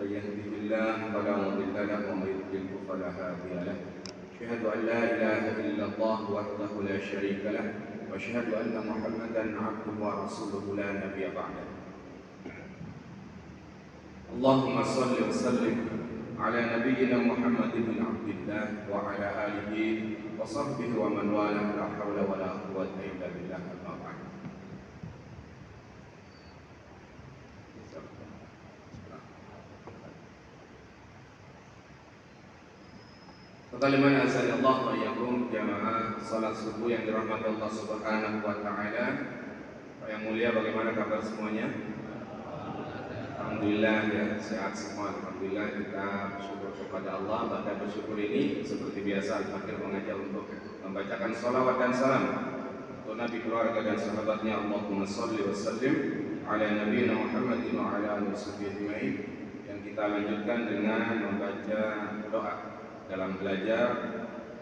يهده الله فلا مضل له ومن يضلل فلا هادي له. أشهد أن لا إله إلا الله وحده لا شريك له وأشهد أن محمدا عبده ورسوله لا نبي بعده. اللهم صل وسلم على نبينا محمد بن عبد الله وعلى آله وصحبه ومن والاه لا حول ولا قوة إلا بالله. أما بعد. Sekalian azanillah wa iyyakum jamaah salat subuh yang dirahmati Allah Subhanahu wa taala. Yang mulia, bagaimana kabar semuanya? Alhamdulillah ya, sehat semua. Alhamdulillah, kita bersyukur kepada Allah. Bahkan bersyukur ini seperti biasa Al-Fakir mengajak untuk membacakan salawat dan salam untuk Nabi, keluarga dan sahabatnya. Allahumma sholli wa sallim ala nabiyina Muhammadin wa ala alihi wasallam. Yang kita lanjutkan dengan membaca doa dalam belajar.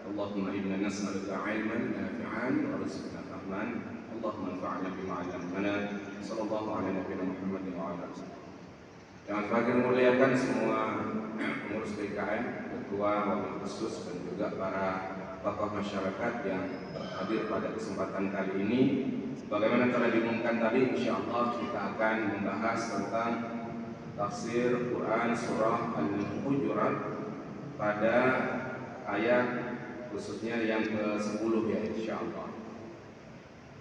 Allahumma inna nas'aluka ilman nafi'an wa rizqan fahman. Allahumma anfa'na bima 'allamtana. Sallallahu ala nabiyina Muhammadin wa ala alihi wasallam. Yang Fakir muliakan semua pengurus PKM, ketua, wakil khusus, dan juga para tokoh masyarakat yang hadir pada kesempatan kali ini. Sebagaimana telah diumumkan tadi, insyaallah kita akan membahas tentang tafsir Quran surah Al-Hujurat pada ayat khususnya yang ke-10 ya, insyaallah.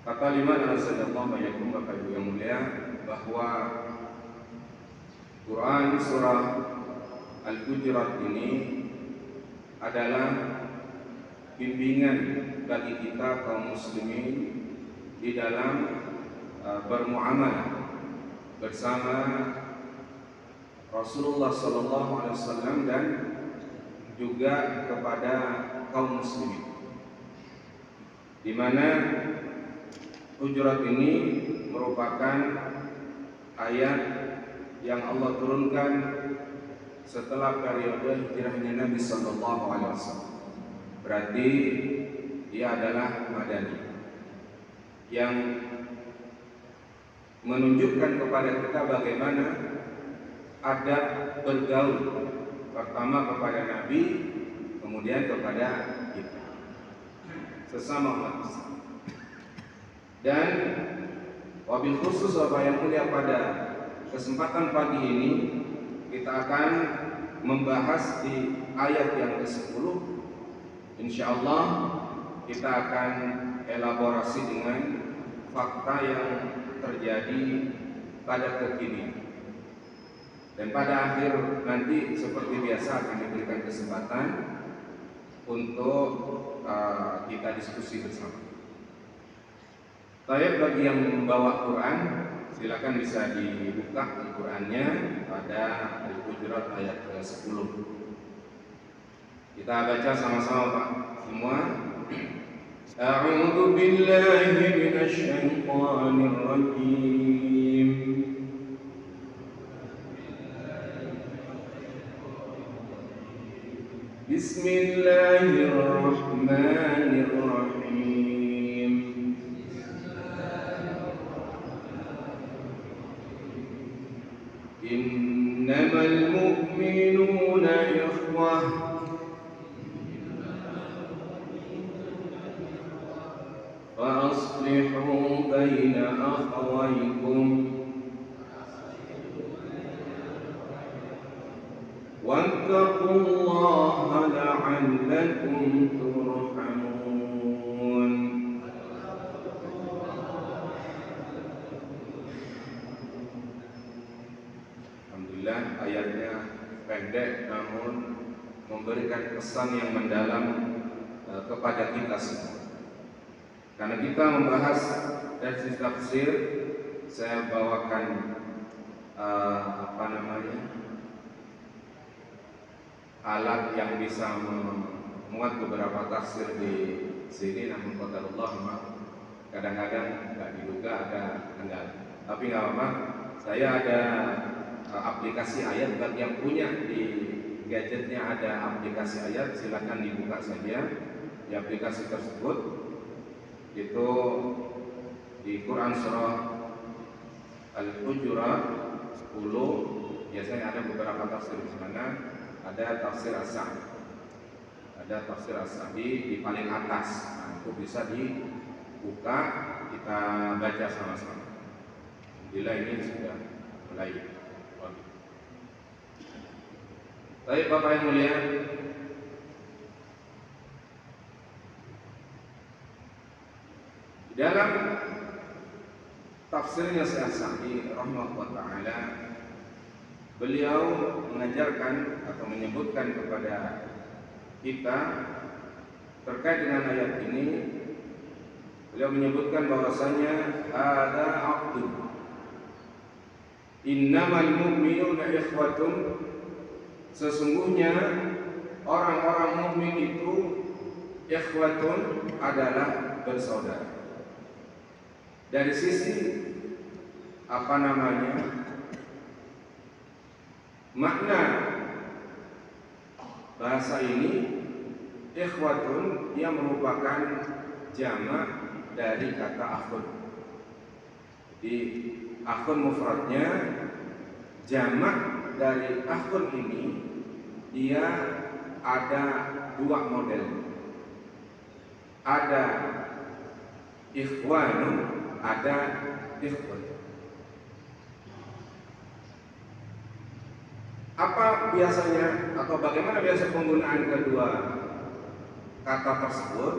Kata liman azanallahu wa iyyakum, Bapak Ibu yang mulia, bahwa Quran surah Al-Hujurat ini adalah bimbingan bagi kita kaum muslimin di dalam bermuamalah bersama Rasulullah SAW dan juga kepada kaum muslimin, di mana Hujurat ini merupakan ayat yang Allah turunkan setelah periode hijrahnya Nabi Sallallahu Alaihi Wasallam. Berarti dia adalah Madani, yang menunjukkan kepada kita bagaimana adab bergaul, pertama kepada Nabi, kemudian kepada kita sesama manusia. Dan wabil khusus Bapak yang mulia, pada kesempatan pagi ini kita akan membahas di ayat yang ke-10. Insyaallah kita akan elaborasi dengan fakta yang terjadi pada kekinian. Dan pada akhir nanti seperti biasa akan diberikan kesempatan untuk kita diskusi bersama. Baik, bagi yang membawa Quran, silakan bisa dibuka Al-Qur'annya pada Al-Hujurat ayat ke-10. Kita baca sama-sama Pak semua. A'udzu billahi minasy syaithanir rajim. Bismillahirrahmanirrahim. إنما المؤمنون إخوة فأصلحوا بين أخويكم واتقوا الله لعلكم ترحمون. Ayatnya pendek namun memberikan kesan yang mendalam kepada kita semua. Karena kita membahas dari tafsir, saya bawakan alat yang bisa memuat beberapa tafsir di sini, namun qadarullah kadang-kadang nggak diduga ada kendala. Tapi nggak apa-apa, saya ada aplikasi ayat. Bagi yang punya di gadgetnya ada aplikasi ayat, silakan dibuka saja di aplikasi tersebut. Itu di Quran surah Al-Hujurat 10 biasanya ada beberapa tafsir di mana ada tafsir as-Sa'di. Ada tafsir as-Sa'di di paling atas. Nah, itu bisa dibuka, kita baca sama-sama. Alhamdulillah ini sudah mulai. Baik Bapak yang mulia, dalam tafsirnya Syekh Sa'di rahimahullah ta'ala, beliau mengajarkan atau menyebutkan kepada kita terkait dengan ayat ini. Beliau menyebutkan bahwasanya ada abdu, innamal mu'minuna ikhwatun, sesungguhnya orang-orang mukmin itu ikhwatun adalah bersaudara. Dari sisi makna bahasa ini, ikhwatun dia merupakan jamak dari kata akhun. Jadi akhun mufradnya, jamak dari akhun ini dia ada dua model. Ada ikhwanun, ada ikhwan. Apa biasanya atau bagaimana biasa penggunaan kedua kata tersebut?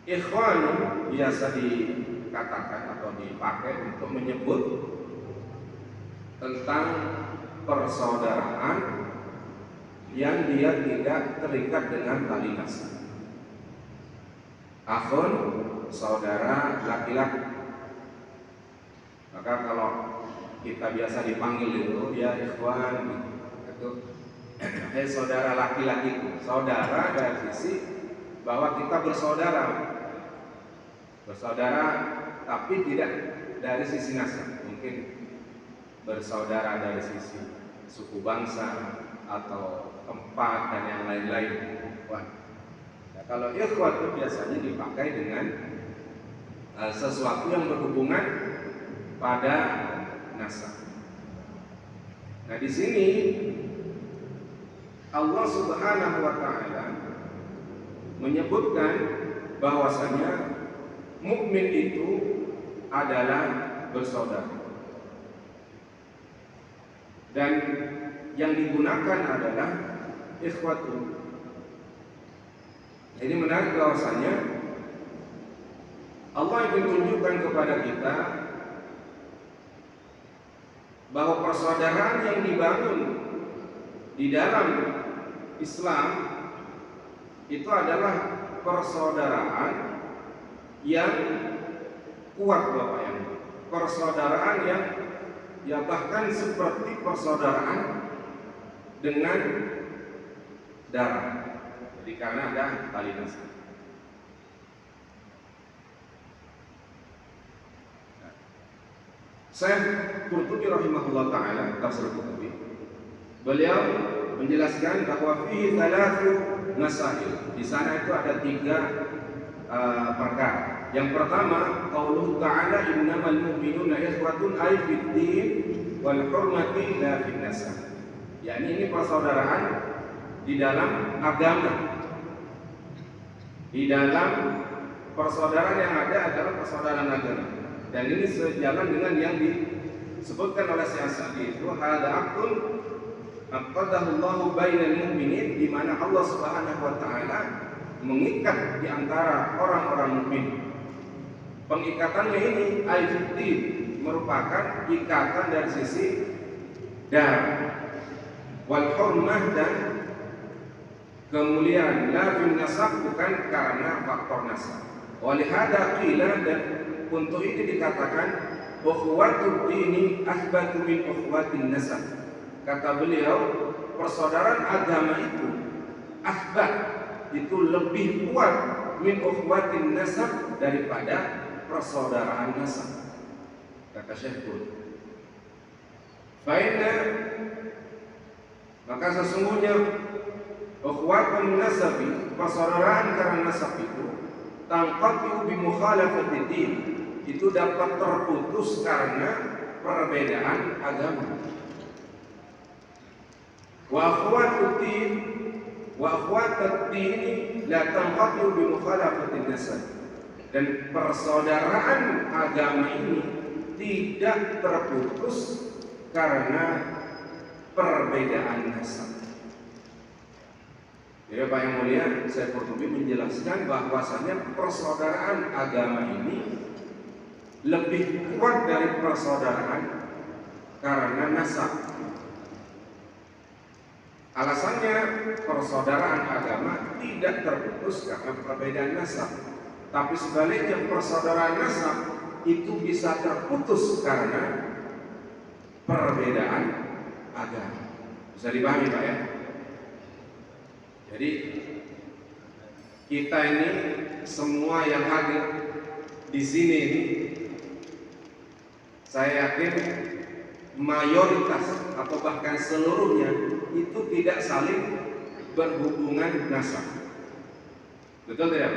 Ikhwanun biasa dikatakan atau dipakai untuk menyebut tentang persaudaraan yang dia tidak terikat dengan tali nasab. Akhun, saudara laki-laki. Maka kalau kita biasa dipanggil itu ya ikhwan, itu saudara laki-laki, saudara dari sisi bahwa kita bersaudara, tapi tidak dari sisi nasab. Mungkin bersaudara dari sisi suku bangsa atau tempat dan yang lain-lain. Nah, kalau ikhwan itu biasanya dipakai dengan sesuatu yang berhubungan pada nasab. Nah, di sini Allah Subhanahu wa taala menyebutkan bahwasanya mukmin itu adalah bersaudara. Dan yang digunakan adalah ikhwatun. Ini menarik bahwasanya Allah ingin tunjukkan kepada kita bahwa persaudaraan yang dibangun di dalam Islam itu adalah persaudaraan yang kuat, Bapak yang persaudaraan yang ya bahkan seperti persaudaraan dengan darah. Jadi karena ada tali nasab. Syekh Qurtubi rahimahullah taala tafsir Qurtubi, beliau menjelaskan bahwa fihi thalathu masail. Di sana itu ada tiga perkara. Yang pertama, qauluhu ta'ala innamal mu'minuna ikhwatun ay fid-din wal hurmati la fin nasab. Yani ini persaudaraan di dalam agama. Di dalam persaudaraan yang ada adalah persaudaraan agama. Dan ini sejalan dengan yang disebutkan oleh Syekh Sa'di itu hadza aqdun aqadahu Allahu bainal mu'minin, di mana Allah Subhanahu wa taala mengikat di antara orang-orang mukmin. Pengikatannya ini al-fiddin, merupakan ikatan dari sisi darah, wal hurmah, dan kemuliaan, la bin nasab, bukan karena faktor nasab. Walihada qila, dan untuk ini dikatakan ukhuwatud dini asbatu min ukhuwatin nasab. Kata beliau, persaudaraan agama itu asbat, itu lebih kuat min ukhuwatin nasab daripada persaudaraan nasab. Kata Syekh Fa'inna, maka sesungguhnya ukhuwatun nasabi, persaudaraan karena nasab itu tanqatu bi mukhalafatid din, itu dapat terputus karena perbedaan agama. Wa akhwatuddin wa akhwatuddin la tanqatu bi mukhalafatin nasab. Dan persaudaraan agama ini tidak terputus karena perbedaan nasab. Jadi Pak yang mulia, saya Qurtubi menjelaskan bahwasanya persaudaraan agama ini lebih kuat dari persaudaraan karena nasab. Alasannya persaudaraan agama tidak terputus karena perbedaan nasab, tapi sebaliknya persaudaraan nasab itu bisa terputus karena perbedaan agama. Bisa dipahami Pak ya? Jadi kita ini semua yang hadir di sini ini, saya yakin mayoritas atau bahkan seluruhnya itu tidak saling berhubungan nasab. Betul tidak?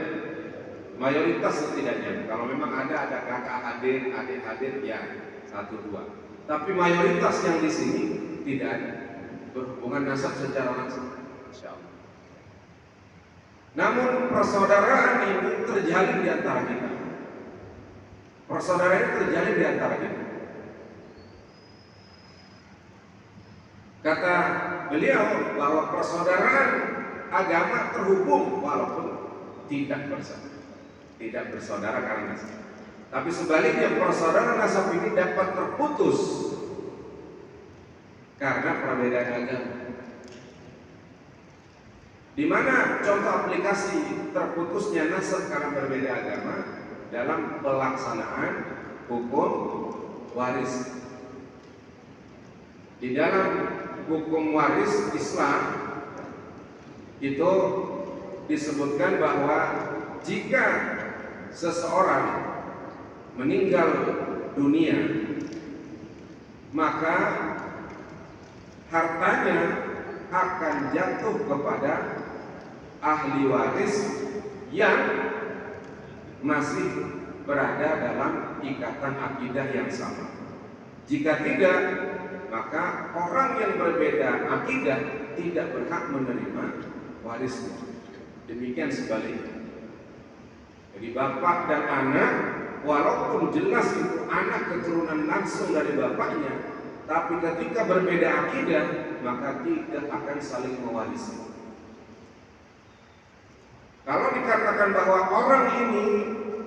Mayoritas setidaknya. Kalau memang ada kakak hadir, adik hadir, ya 1-2. Tapi mayoritas yang di sini tidak ada berhubungan nasab secara langsung. Insya Allah. Namun persaudaraan ini terjalin di antara kita. Persaudaraan ini terjalin di antara kita. Kata beliau bahwa persaudaraan agama terhubung walaupun tidak bersaudara karena nasab. Tapi sebaliknya persaudaraan nasab ini dapat terputus karena perbedaan agama. Di mana contoh aplikasi terputusnya nasab karena berbeda agama dalam pelaksanaan hukum waris. Di dalam hukum waris Islam itu disebutkan bahwa jika seseorang meninggal dunia, maka hartanya akan jatuh kepada ahli waris yang masih berada dalam ikatan akidah yang sama. Jika tidak, maka orang yang berbeda akidah tidak berhak menerima warisnya. Demikian sebaliknya. Jadi bapak dan anak, walaupun jelas itu anak keturunan langsung dari bapaknya, tapi ketika berbeda akidah, maka tidak akan saling mewarisi. Kalau dikatakan bahwa orang ini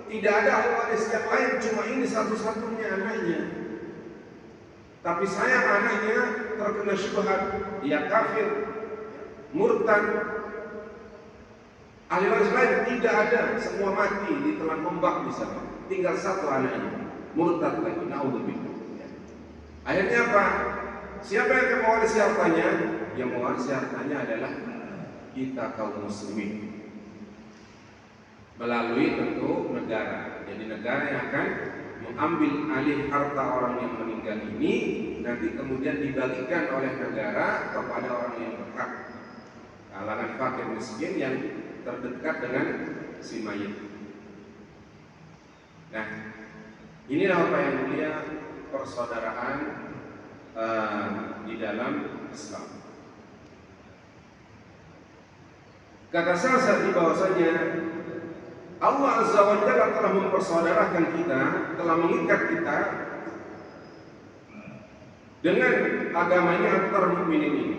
tidak ada ahli waris yang lain, cuma ini satu-satunya anaknya, tapi sayang anaknya terkena syubhat, dia kafir, murtad, ahli waris lain tidak ada, semua mati ditelan ombak misalnya, tinggal satu anaknya, murtad lagi, naudzubillah. Akhirnya apa? Siapa yang akan mewarisi hartanya? Yang mewarisi hartanya adalah kita kaum muslimin, melalui tentu negara. Jadi negara yang akan mengambil alih harta orang yang meninggal ini, nanti kemudian dibagikan oleh negara kepada orang yang berhak, kalangan fakir miskin yang terdekat dengan si mayit. Nah, inilah apa yang mulia persaudaraan di dalam Islam. Kata Sa'di bahwasanya Allah Azza wa Jalla telah mempersaudarakan kita, telah mengikat kita dengan agamanya antar mukminin ini.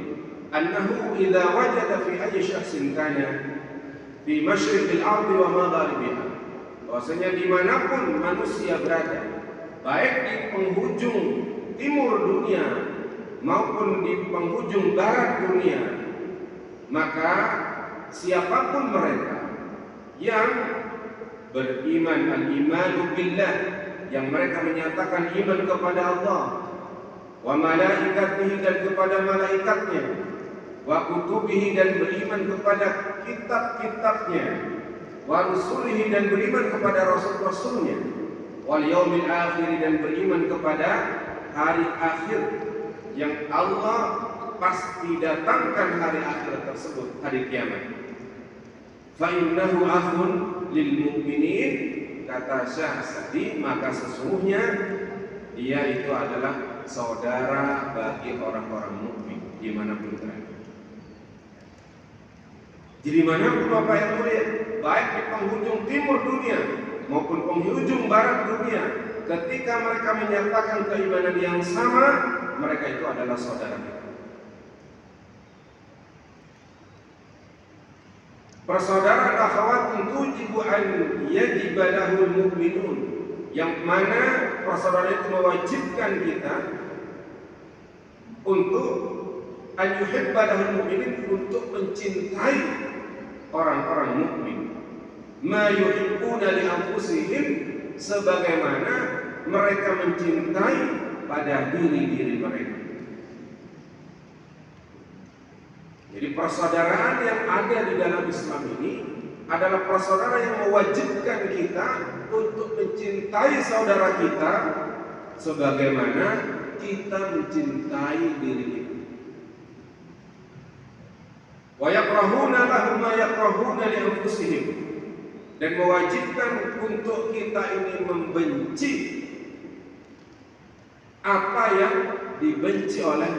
Annahu idza wajada fi ayyi syakhsin kana fi masyriqil ardi wa magharibiha. Bahwasanya dimanapun manusia berada, baik di penghujung timur dunia maupun di penghujung barat dunia, maka siapapun mereka yang beriman, al-imanu billah, yang mereka menyatakan iman kepada Allah, wa malaikatihi, dan kepada malaikatnya, wa kutubihi, dan beriman kepada kitab-kitabnya, wa rusulihi, dan beriman kepada rasul-rasulnya, wal yaumil akhir, dan beriman kepada hari akhir yang Allah pasti datangkan hari akhir tersebut, hari kiamat. Fa innahu akhun lil mu'minin, kata Syekh Sa'di, maka sesungguhnya dia itu adalah saudara bagi orang-orang mukmin dimanapun berada. Jadi manapun Bapak yang mulia, baik di penghujung timur dunia maupun penghujung barat dunia, ketika mereka menyatakan keimanan yang sama, mereka itu adalah saudara kita. Persaudaraan akhawatun tujibu an yajiba lahul mu'minun, yang mana persaudaraan itu mewajibkan kita untuk an yuhibba lahul mu'minin, untuk mencintai orang-orang mukmin, ma yuhibbuna li anfusihim, sebagaimana mereka mencintai pada diri-diri mereka. Jadi persaudaraan yang ada di dalam Islam ini adalah persaudaraan yang mewajibkan kita untuk mencintai saudara kita sebagaimana kita mencintai diri kita. Wa yakrahuna lahum ma yakrahuna li anfusihim, dan mewajibkan untuk kita ini membenci apa yang dibenci oleh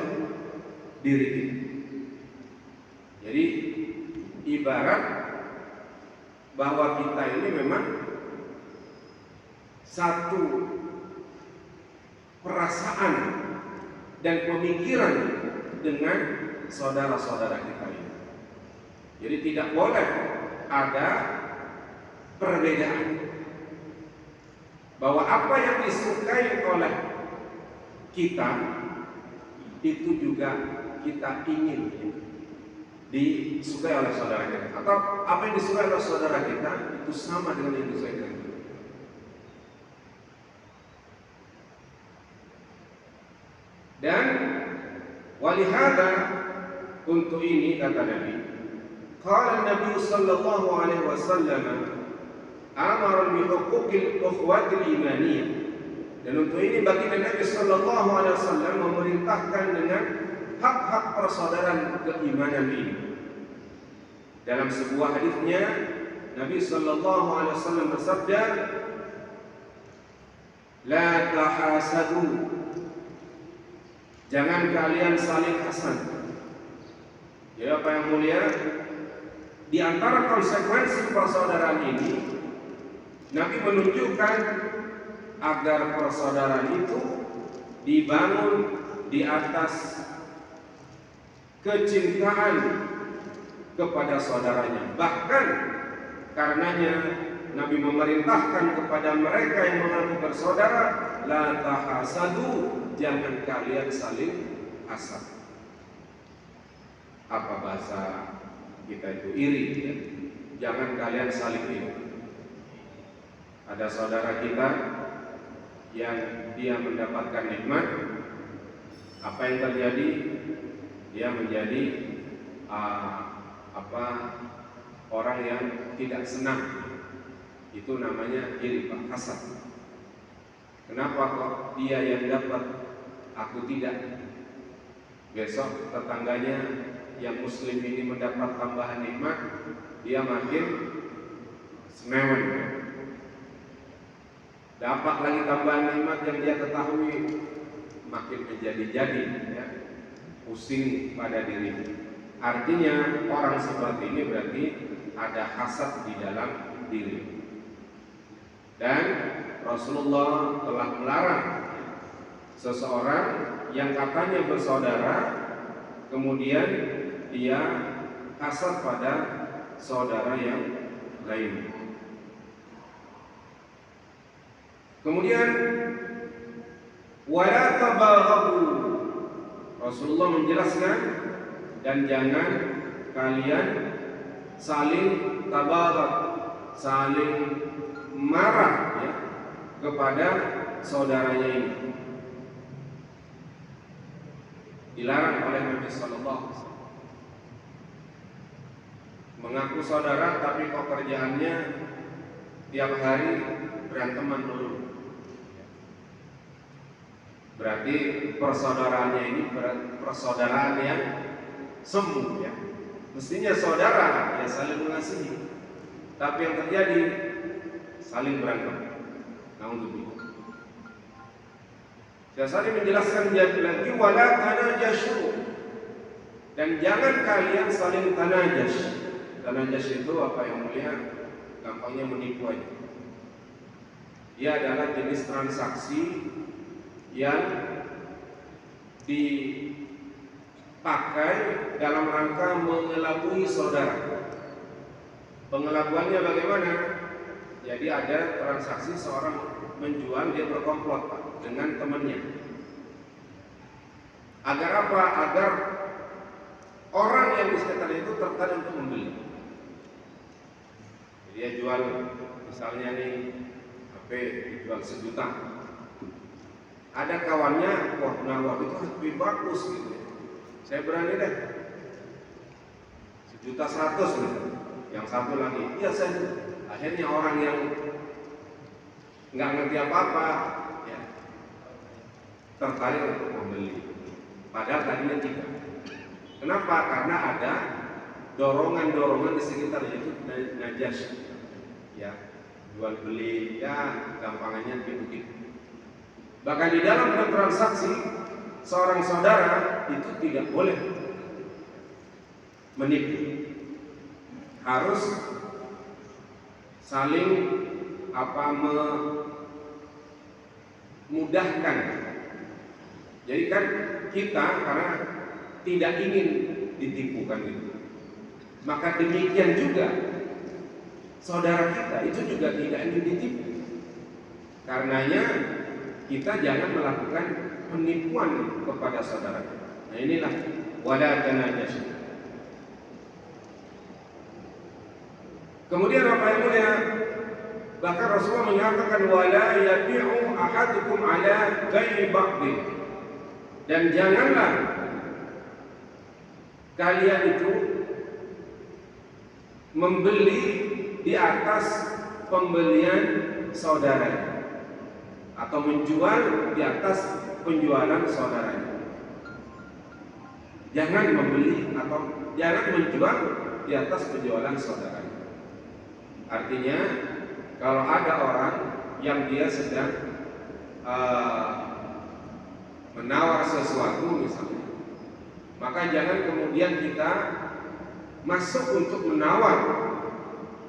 diri kita. Jadi ibarat bahwa kita ini memang satu perasaan dan pemikiran dengan saudara-saudara kita ini. Jadi tidak boleh ada perbedaan, bahwa apa yang disukai oleh kita itu juga kita ingin disukai oleh saudara kita, atau apa yang disukai oleh saudara kita itu sama dengan yang disukai kita. Dan walihada, untuk ini kata Nabi, qala Nabi sallallahu alaihi wasallam amara bi huquqil ukhwatil imaniyah, dan untuk ini baginda Nabi sallallahu alaihi wasallam memerintahkan dengan hak-hak persaudaraan keimanan ini. Dalam sebuah hadisnya Nabi sallallahu alaihi wasallam bersabda, la tahasadu, jangan kalian saling hasad. Ya Pak yang mulia, di antara konsekuensi persaudaraan ini Nabi menunjukkan agar persaudaraan itu dibangun di atas kecintaan kepada saudaranya. Bahkan karenanya Nabi memerintahkan kepada mereka yang mengaku bersaudara, la tahasadu, jangan kalian saling hasad. Apa bahasa kita itu iri, ya? Jangan kalian saling iri. Ada saudara kita yang dia mendapatkan nikmat, apa yang terjadi? Dia menjadi orang yang tidak senang. Itu namanya iri, Pak, hasad. Kenapa kok dia yang dapat, aku tidak? Besok tetangganya yang muslim ini mendapat tambahan nikmat, dia makin senewen. Dapat lagi tambahan nikmat yang dia ketahui, makin menjadi-jadi, ya, pusing pada dirinya. Artinya orang seperti ini berarti ada hasad di dalam diri. Dan Rasulullah telah melarang seseorang yang katanya bersaudara kemudian dia hasad pada saudara yang lain. Kemudian wala tabaghabu, Rasulullah menjelaskan, dan jangan kalian saling tabaghat, saling marah, ya, kepada saudaranya ini. Dilarang oleh Nabi sallallahu alaihi wasallam. Mengaku saudara tapi kok kerjaannya tiap hari beranteman dulu. Berarti persaudaraannya ini persaudaraan yang semu, ya. Mestinya saudara ya saling mengasihi, tapi yang terjadi saling berantem. Naudzubillah. Syasari menjelaskan lagi wala tanajashu, dan jangan kalian saling tanajas. Tanajas itu apa yang mulia? Gampangnya menipu aja. Dia adalah jenis transaksi yang dipakai dalam rangka mengelabui saudara. Pengelabuannya bagaimana? Jadi ada transaksi seorang menjual, dia berkomplot Pak dengan temannya. Agar apa? Agar orang yang di sekitar itu tertarik untuk membeli. Dia jual misalnya nih HP dijual 1 juta. Ada kawannya, wah nawar itu HP bagus gitu. Saya berani deh 1.100.000 nih. Yang satu lagi, iya saya. Akhirnya orang yang nggak ngerti apa-apa ya, tertarik untuk membeli. Padahal tadinya tidak. Kenapa? Karena ada dorongan-dorongan di sekitarnya itu najas. Ya, jual beli, ya gampangannya begitu. Bahkan di dalam bertransaksi seorang saudara itu tidak boleh menipu. Harus saling memudahkan. Jadi kan kita karena tidak ingin ditipukan itu, maka demikian juga saudara kita itu juga tidak ingin ditipu. Karenanya kita jangan melakukan penipuan kepada saudara kita. Nah inilah wala tanajashu. Kemudian apa yang mulia, bahkan Rasulullah mengatakan wala yabi'u ahadukum ala ghairi ba'di, dan janganlah kalian itu membeli di atas pembelian saudaranya atau menjual di atas penjualan saudaranya. Jangan membeli atau jangan menjual di atas penjualan saudaranya. Artinya kalau ada orang yang dia sedang menawar sesuatu misalnya, maka jangan kemudian kita masuk untuk menawar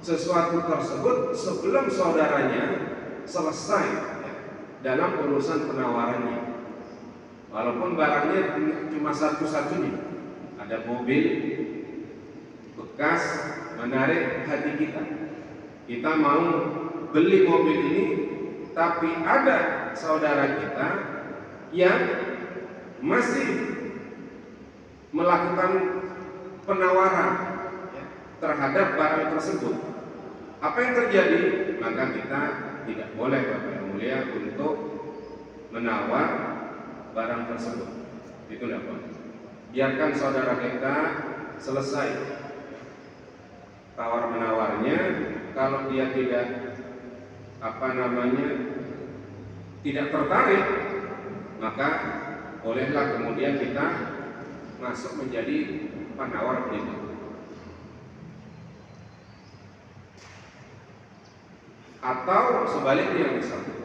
sesuatu tersebut sebelum saudaranya selesai ya, dalam urusan penawarannya. Walaupun barangnya cuma satu-satunya, ada mobil bekas menarik hati kita. Kita mau beli mobil ini, tapi ada saudara kita yang masih melakukan penawaran ya, terhadap barang tersebut. Apa yang terjadi? Maka kita tidak boleh Bapak yang mulia untuk menawar barang tersebut. Itu tidak boleh. Biarkan saudara kita selesai tawar menawarnya. Kalau dia tidak tidak tertarik, maka bolehlah kemudian kita masuk menjadi penawar berikut. Atau sebaliknya misalnya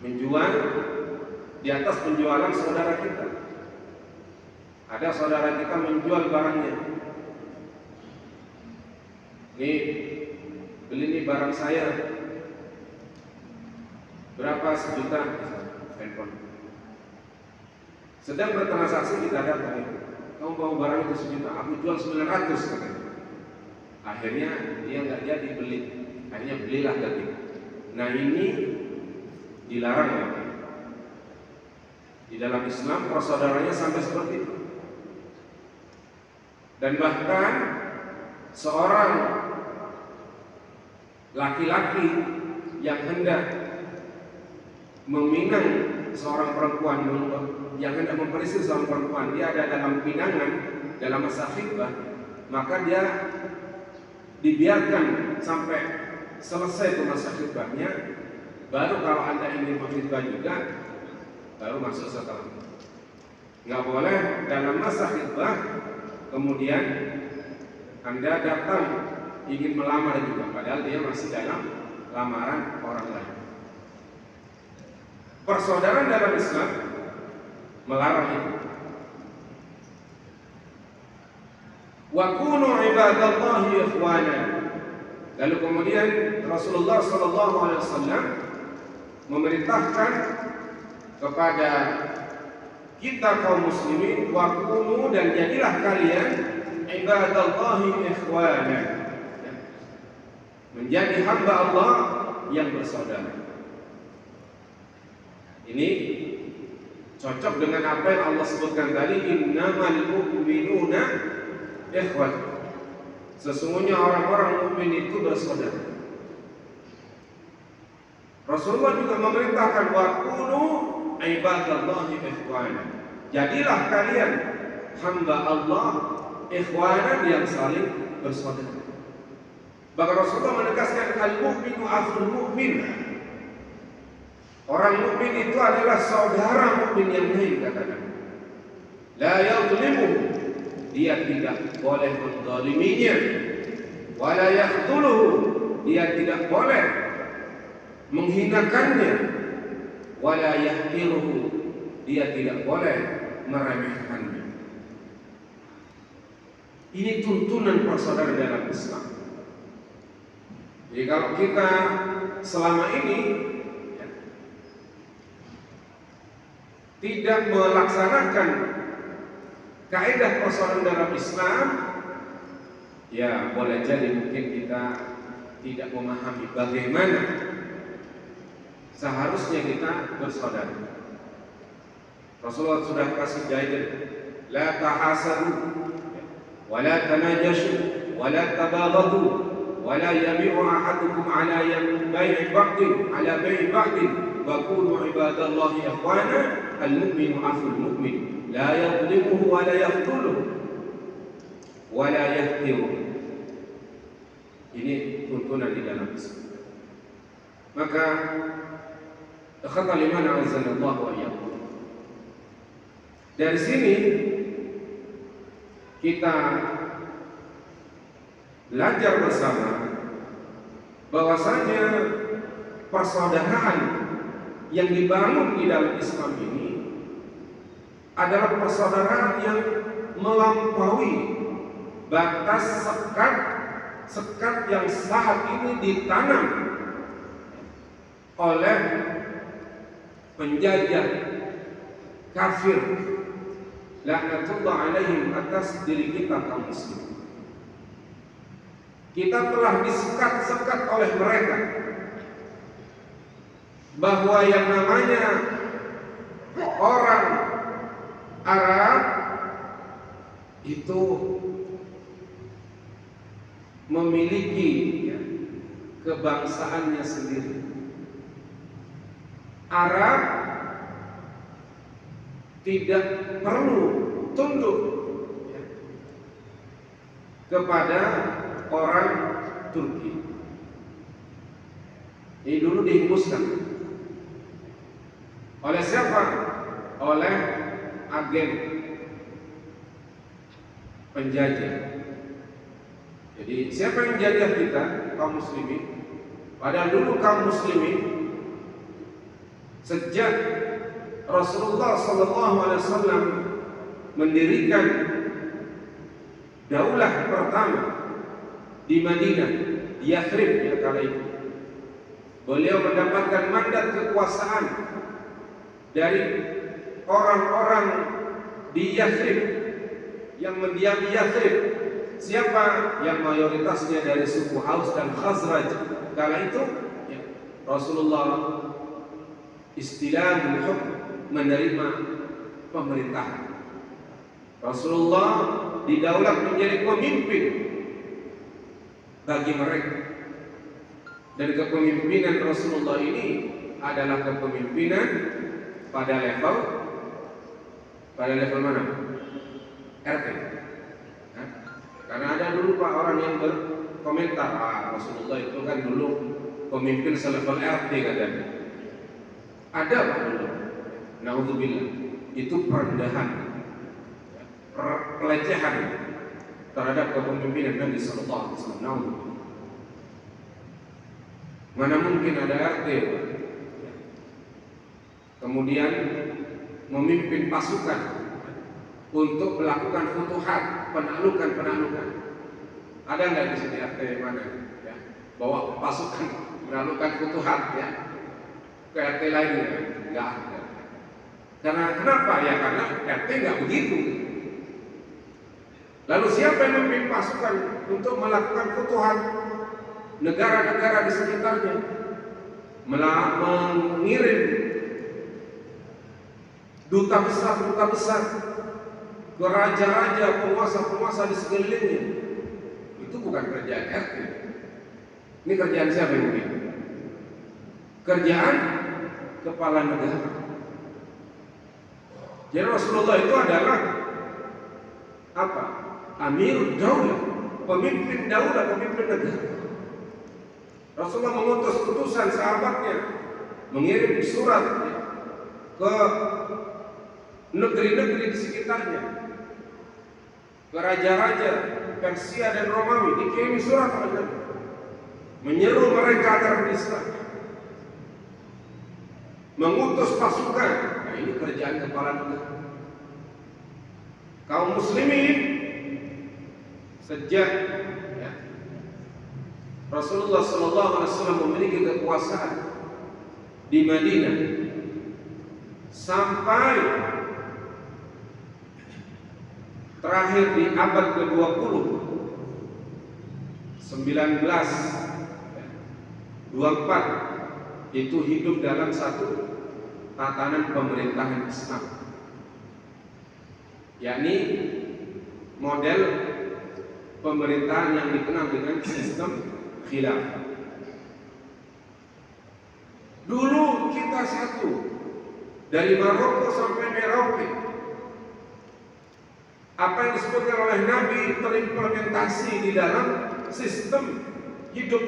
menjual di atas penjualan saudara kita. Ada saudara kita menjual barangnya. Nih, beli nih barang saya. Berapa? 1 juta handphone. Sedang bertransaksi kita datang. Kamu bawa barang itu 1 juta, aku jual 900 katanya. Akhirnya dia nggak jadi beli. Akhirnya belilah ketika. Nah ini dilarang ya. Di dalam Islam persaudaranya sampai seperti itu. Dan bahkan seorang laki-laki yang hendak meminang seorang perempuan, yang hendak memperistri seorang perempuan, dia ada dalam pinangan dalam masa khitbah, maka dia dibiarkan sampai selesai masa khitbahnya, baru kalau Anda ingin berkhitbah juga baru masuk setelah. Nggak boleh dalam masa khitbah kemudian Anda datang ingin melamar juga, padahal dia masih dalam lamaran orang lain. persaudaraan dalam Islam melarang itu. Wa kunu ibadallahi ikhwana. Lalu kemudian Rasulullah SAW memerintahkan kepada kita kaum muslimin, wa kunu, dan jadilah kalian ibadallahi ikhwana, menjadi hamba Allah yang bersaudara. Ini cocok dengan apa yang Allah sebutkan tadi, innamal mu'minuna ikhwat. Sesungguhnya orang-orang mukmin itu bersaudara. Rasulullah juga memerintahkan wa kunu ibadallahi ikhwana. Jadilah kalian hamba Allah ikhwana, yang saling bersaudara. Bahkan Rasulullah menegaskan al-mu'minu akhul mu'min. Orang mukmin itu adalah saudara mukmin yang lain, katakan. La yadhlimu, dia tidak boleh menzaliminya. Wa la yakhdhuluhu, dia tidak boleh menghinakannya. Wa la yahqiruhu, dia tidak boleh meremehkannya. Ini tuntunan persaudaraan dalam Islam. Jadi kalau kita selama ini tidak melaksanakan kaidah persaudaraan dalam Islam, ya boleh jadi mungkin kita tidak memahami bagaimana seharusnya kita bersaudara. Rasulullah sudah kasih guidance, la tahasadu, wa la tanajashu, wa la tabaghadu, wa la yabi'u ahadukum ala bai'i ba'din ala bai'i ba'din, wa kunu ibadallahi ikhwana. Al-mu'minu akhul mu'min, la yadhlimuhu wa la yakhdhuluhu wa la yahqiruhu. Ini tuntunan di dalam Islam. Maka ikhwatal iman azanallahu wa iyyakum, dari sini kita belajar bersama bahwasanya persaudaraan yang dibangun di dalam Islam ini adalah persaudaraan yang melampaui batas sekat yang saat ini ditanam oleh penjajah kafir laknatullah alaihim atas diri kita kaum muslim. Kita telah disekat-sekat oleh mereka bahwa yang namanya orang Arab itu memiliki kebangsaannya sendiri. Arab tidak perlu tunduk kepada orang Turki. Ini dulu dihembuskan oleh siapa? Oleh agen penjajah. Jadi siapa yang menjajah kita? Kaum muslimin. Padahal dulu kaum muslimin sejak Rasulullah SAW mendirikan daulah pertama di Madinah, di Yathrib ya kala itu, beliau mendapatkan mandat kekuasaan dari orang-orang di Yathrib yang mendiami Yathrib. Siapa? Yang mayoritasnya dari suku Aus dan Khazraj. Kala itu ya, Rasulullah istilamul hukm, menerima pemerintahan. Rasulullah didaulat menjadi pemimpin bagi mereka. Dan kepemimpinan Rasulullah ini adalah kepemimpinan pada level mana? RT. Nah, karena ada dulu Pak orang yang berkomentar, Rasulullah itu kan dulu pemimpin selevel RT katanya. Ada Pak dulu. Naudzubillah. Itu perendahan, pelecehan terhadap kepemimpinan Nabi sallallahu alaihi wasallam. Mana mungkin ada RT? kemudian memimpin pasukan untuk melakukan futuhat, penaklukan. Ada nggak di sini RT mana? Ya, bawa pasukan menaklukkan futuhat ya ke RT lainnya? Nggak ada. Karena kenapa ya? Karena RT nggak begitu. Lalu siapa yang memimpin pasukan untuk melakukan futuhat negara-negara di sekitarnya? Mengirim duta besar ke raja-raja, penguasa-penguasa di sekelilingnya. Itu bukan kerjaan RT. Ini kerjaan siapa yang mungkin? Kerjaan kepala negara. Jadi Rasulullah itu adalah apa? Amirul Daulah, pemimpin daulah, pemimpin negara. Rasulullah mengutus utusan sahabatnya mengirim surat ke negeri-negeri di sekitarnya, ke raja-raja Persia dan Romawi, dikirim surat oleh Nabi, menyeru mereka agar berislam, mengutus pasukan. Nah, ini kerjaan kepala negara. Kaum muslimin sejak Rasulullah SAW memiliki kekuasaan di Madinah sampai terakhir di abad ke-20, 1924, itu hidup dalam satu tatanan pemerintahan Islam, yakni model pemerintahan yang dikenal dengan sistem khilafah. Dulu kita satu, dari Maroko sampai Merauke. Apa yang disebutkan oleh Nabi terimplementasi di dalam sistem hidup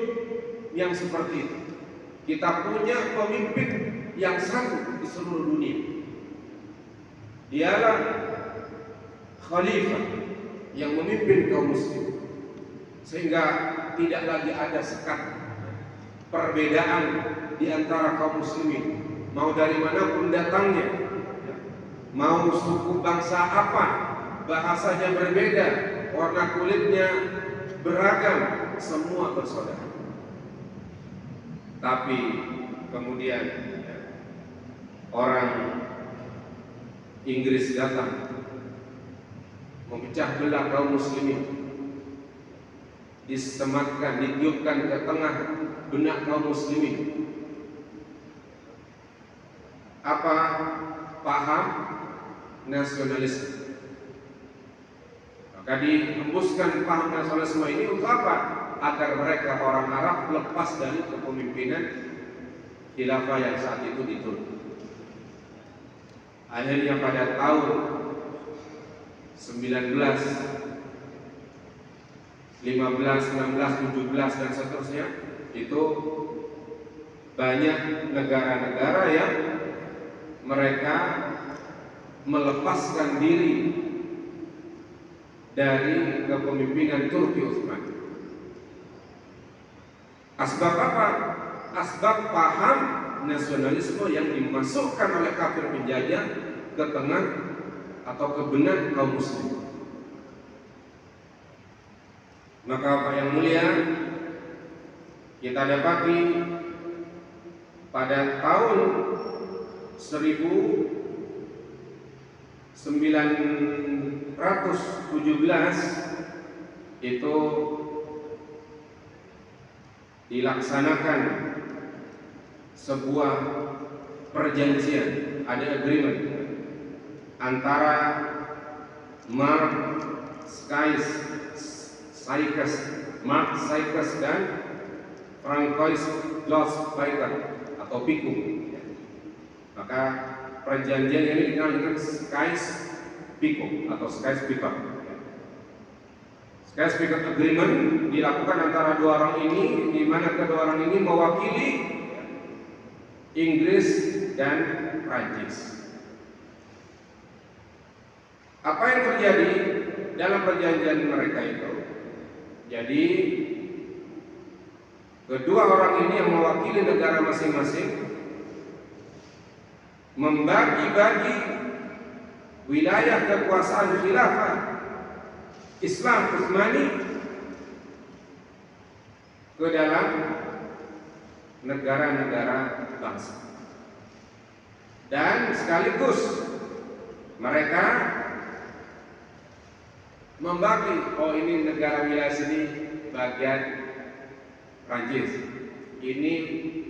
yang seperti itu. Kita punya pemimpin yang satu di seluruh dunia. Dialah khalifah yang memimpin kaum muslim, sehingga tidak lagi ada sekat perbedaan di antara kaum muslimin, mau dari manapun datangnya, mau suku bangsa apa, bahasanya berbeda, warna kulitnya beragam, semua bersaudara. Tapi kemudian orang Inggris datang memecah belah kaum muslimin, disematkan, ditiupkan ke tengah benak kaum muslimin apa? Paham nasionalisme. Maka dihembuskan paham nasionalisme ini untuk apa? Agar mereka orang Arab lepas dari kepemimpinan khilafah yang saat itu diturut. Akhirnya pada tahun 1915, 16, 17 dan seterusnya, itu banyak negara-negara yang mereka melepaskan diri dari kepemimpinan Turki Utsmani. Asbab apa? Asbab paham nasionalisme yang dimasukkan oleh kafir penjajah ke tengah atau ke benak kaum muslim. Maka Pak yang mulia, kita dapati pada tahun 1917 itu dilaksanakan sebuah perjanjian, ada agreement antara Mark Sykes dan Francois Grossbecker atau Pico. Maka perjanjian ini dikenal dengan Sykes-Picot atau Sykes-Picot. Sykes-Picot Agreement dilakukan antara dua orang ini, di mana kedua orang ini mewakili Inggris dan Prancis. Apa yang terjadi dalam perjanjian mereka itu? Jadi kedua orang ini yang mewakili negara masing-masing membagi-bagi wilayah kekuasaan khilafah Islam Utsmani ke dalam negara-negara bangsa, dan sekaligus mereka membagi, oh ini negara wilayah sini bagian Prancis, ini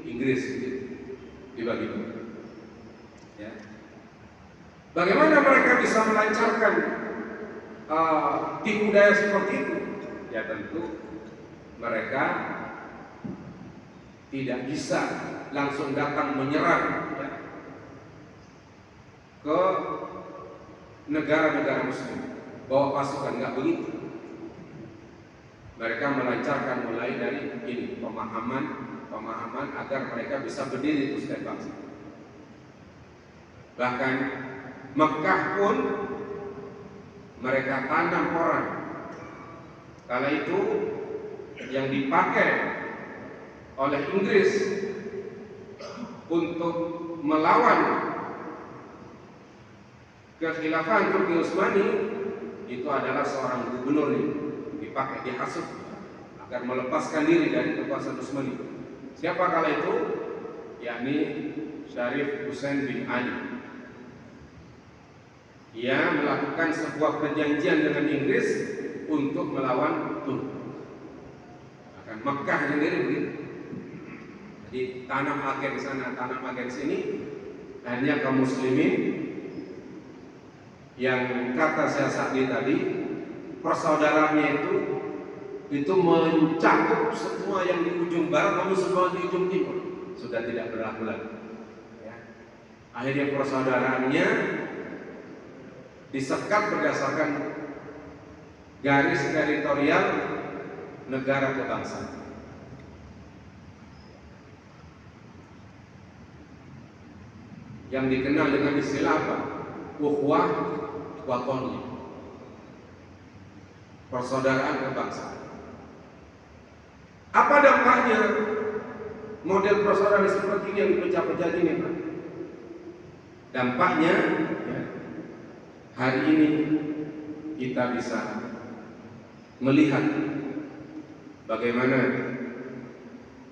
Inggris, dibagi. Ya. Bagaimana mereka bisa melancarkan tipu daya seperti itu? Ya tentu mereka tidak bisa langsung datang menyerang ya, ke negara-negara Muslim bawa pasukan, nggak begitu. Mereka melancarkan mulai dari ini pemahaman agar mereka bisa berdiri itu setiap bangsa. Bahkan Mekah pun mereka tanam orang. Kala itu yang dipakai oleh Inggris untuk melawan kekhilafahan Turki Utsmani itu adalah seorang gubernur yang dipakai, dihasut agar melepaskan diri dari kekuasaan Utsmani. Siapa kala itu? Yakni Syarif Husain bin Ali. Ia melakukan sebuah perjanjian dengan Inggris untuk melawan Turki. Akan Mekah sendiri begitu. Jadi tanam agen sana, tanam agen sini, hanya kaum muslimin yang kata saya tadi persaudaraannya itu mencakup semua yang di ujung barat namun semua di ujung timur sudah tidak berlaku lagi. Ya. Akhirnya persaudaraannya disekat berdasarkan garis teritorial negara kebangsaan. Yang dikenal dengan istilah apa? Ukhuwah Watoni, persaudaraan kebangsaan. Apa dampaknya model persaudaraan seperti ini yang dipecah-pecah ini, Pak? Dampaknya ya, hari ini kita bisa melihat bagaimana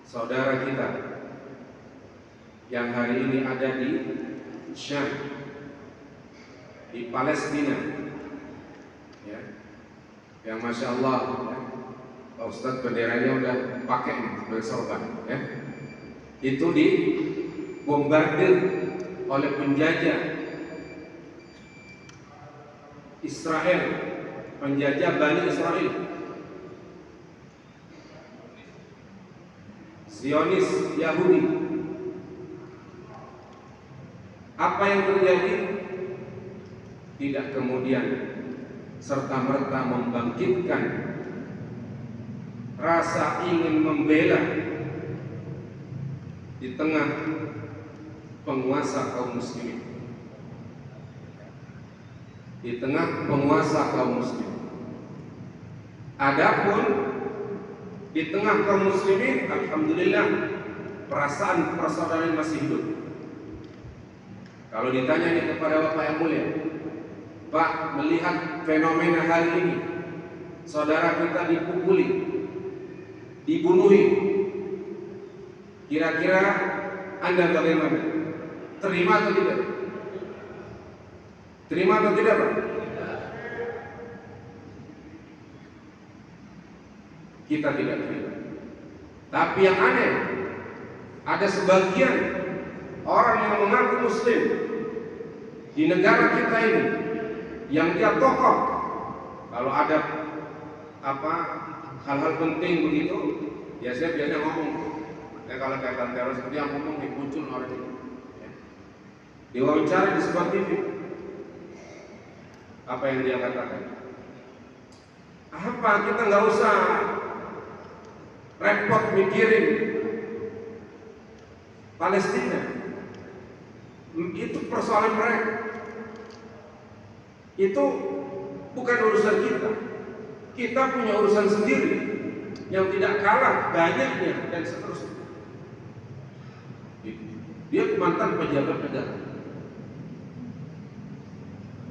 saudara kita yang hari ini ada di Syam, di Palestina, ya, yang masya Allah, ya, Pak Ustadz benderanya udah pakai bersorban, ya, itu dibombardir oleh penjajah Israel, penjajah Bani Israel, Zionis Yahudi. Apa yang terjadi? Tidak kemudian serta-merta membangkitkan rasa ingin membela di tengah penguasa kaum muslimin, di tengah penguasa kaum muslimin. Adapun di tengah kaum muslimin, alhamdulillah perasaan persaudaraan masih hidup. Kalau ditanya nih kepada Bapak yang mulia, Pak, melihat fenomena hari ini, saudara kita dipukuli, dibunuhi, kira-kira Anda bagaimana? Terima atau tidak? Terima atau tidak, Pak? Kita tidak terima. Tapi yang aneh, ada sebagian orang yang mengaku muslim di negara kita ini, yang dia tokoh, kalau ada hal-hal penting begitu, biasanya ngomong. Ya, kalau kaitan teroris seperti yang ngomong muncul orang itu. Ya. Diwawancara di sebuah TV. Apa yang dia katakan? Apa kita nggak usah repot mikirin Palestina? Itu persoalan mereka. Itu bukan urusan kita. Kita punya urusan sendiri yang tidak kalah banyaknya dan seterusnya. Dia mantan pejabat negara.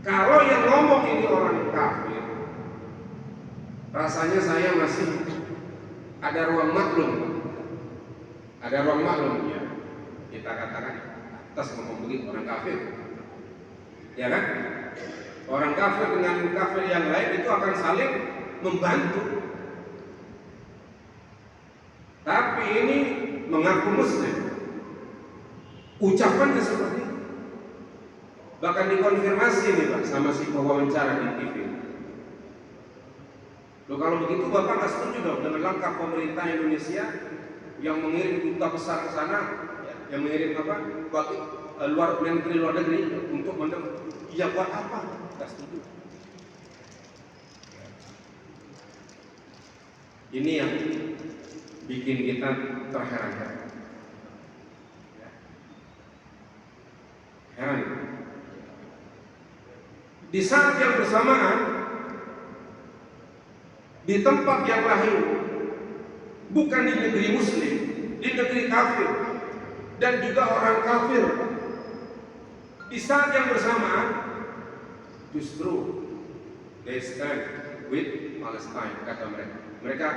Kalau yang ngomong ini orang kafir, rasanya saya masih ada ruang maklum. Ada ruang maklum ya. Kita katakan atas ngomong begitu orang kafir. Ya kan? Orang kafir dengan kafir yang lain itu akan saling membantu. Tapi ini mengaku muslim. Ucapannya seperti itu. Bahkan dikonfirmasi nih Pak sama si pewawancara di TV. Loh kalau begitu Bapak nggak setuju dong dengan langkah pemerintah Indonesia yang mengirim duta besar ke sana, yang mengirim apa? Menteri luar negeri untuk mendukung. Ya buat apa? Nggak setuju. Ini yang bikin kita terheran-heran. Heran. Di saat yang bersamaan, di tempat yang lain, bukan di negeri muslim, di negeri kafir, dan juga orang kafir, di saat yang bersamaan, justru they stand with Palestine, kata mereka. Mereka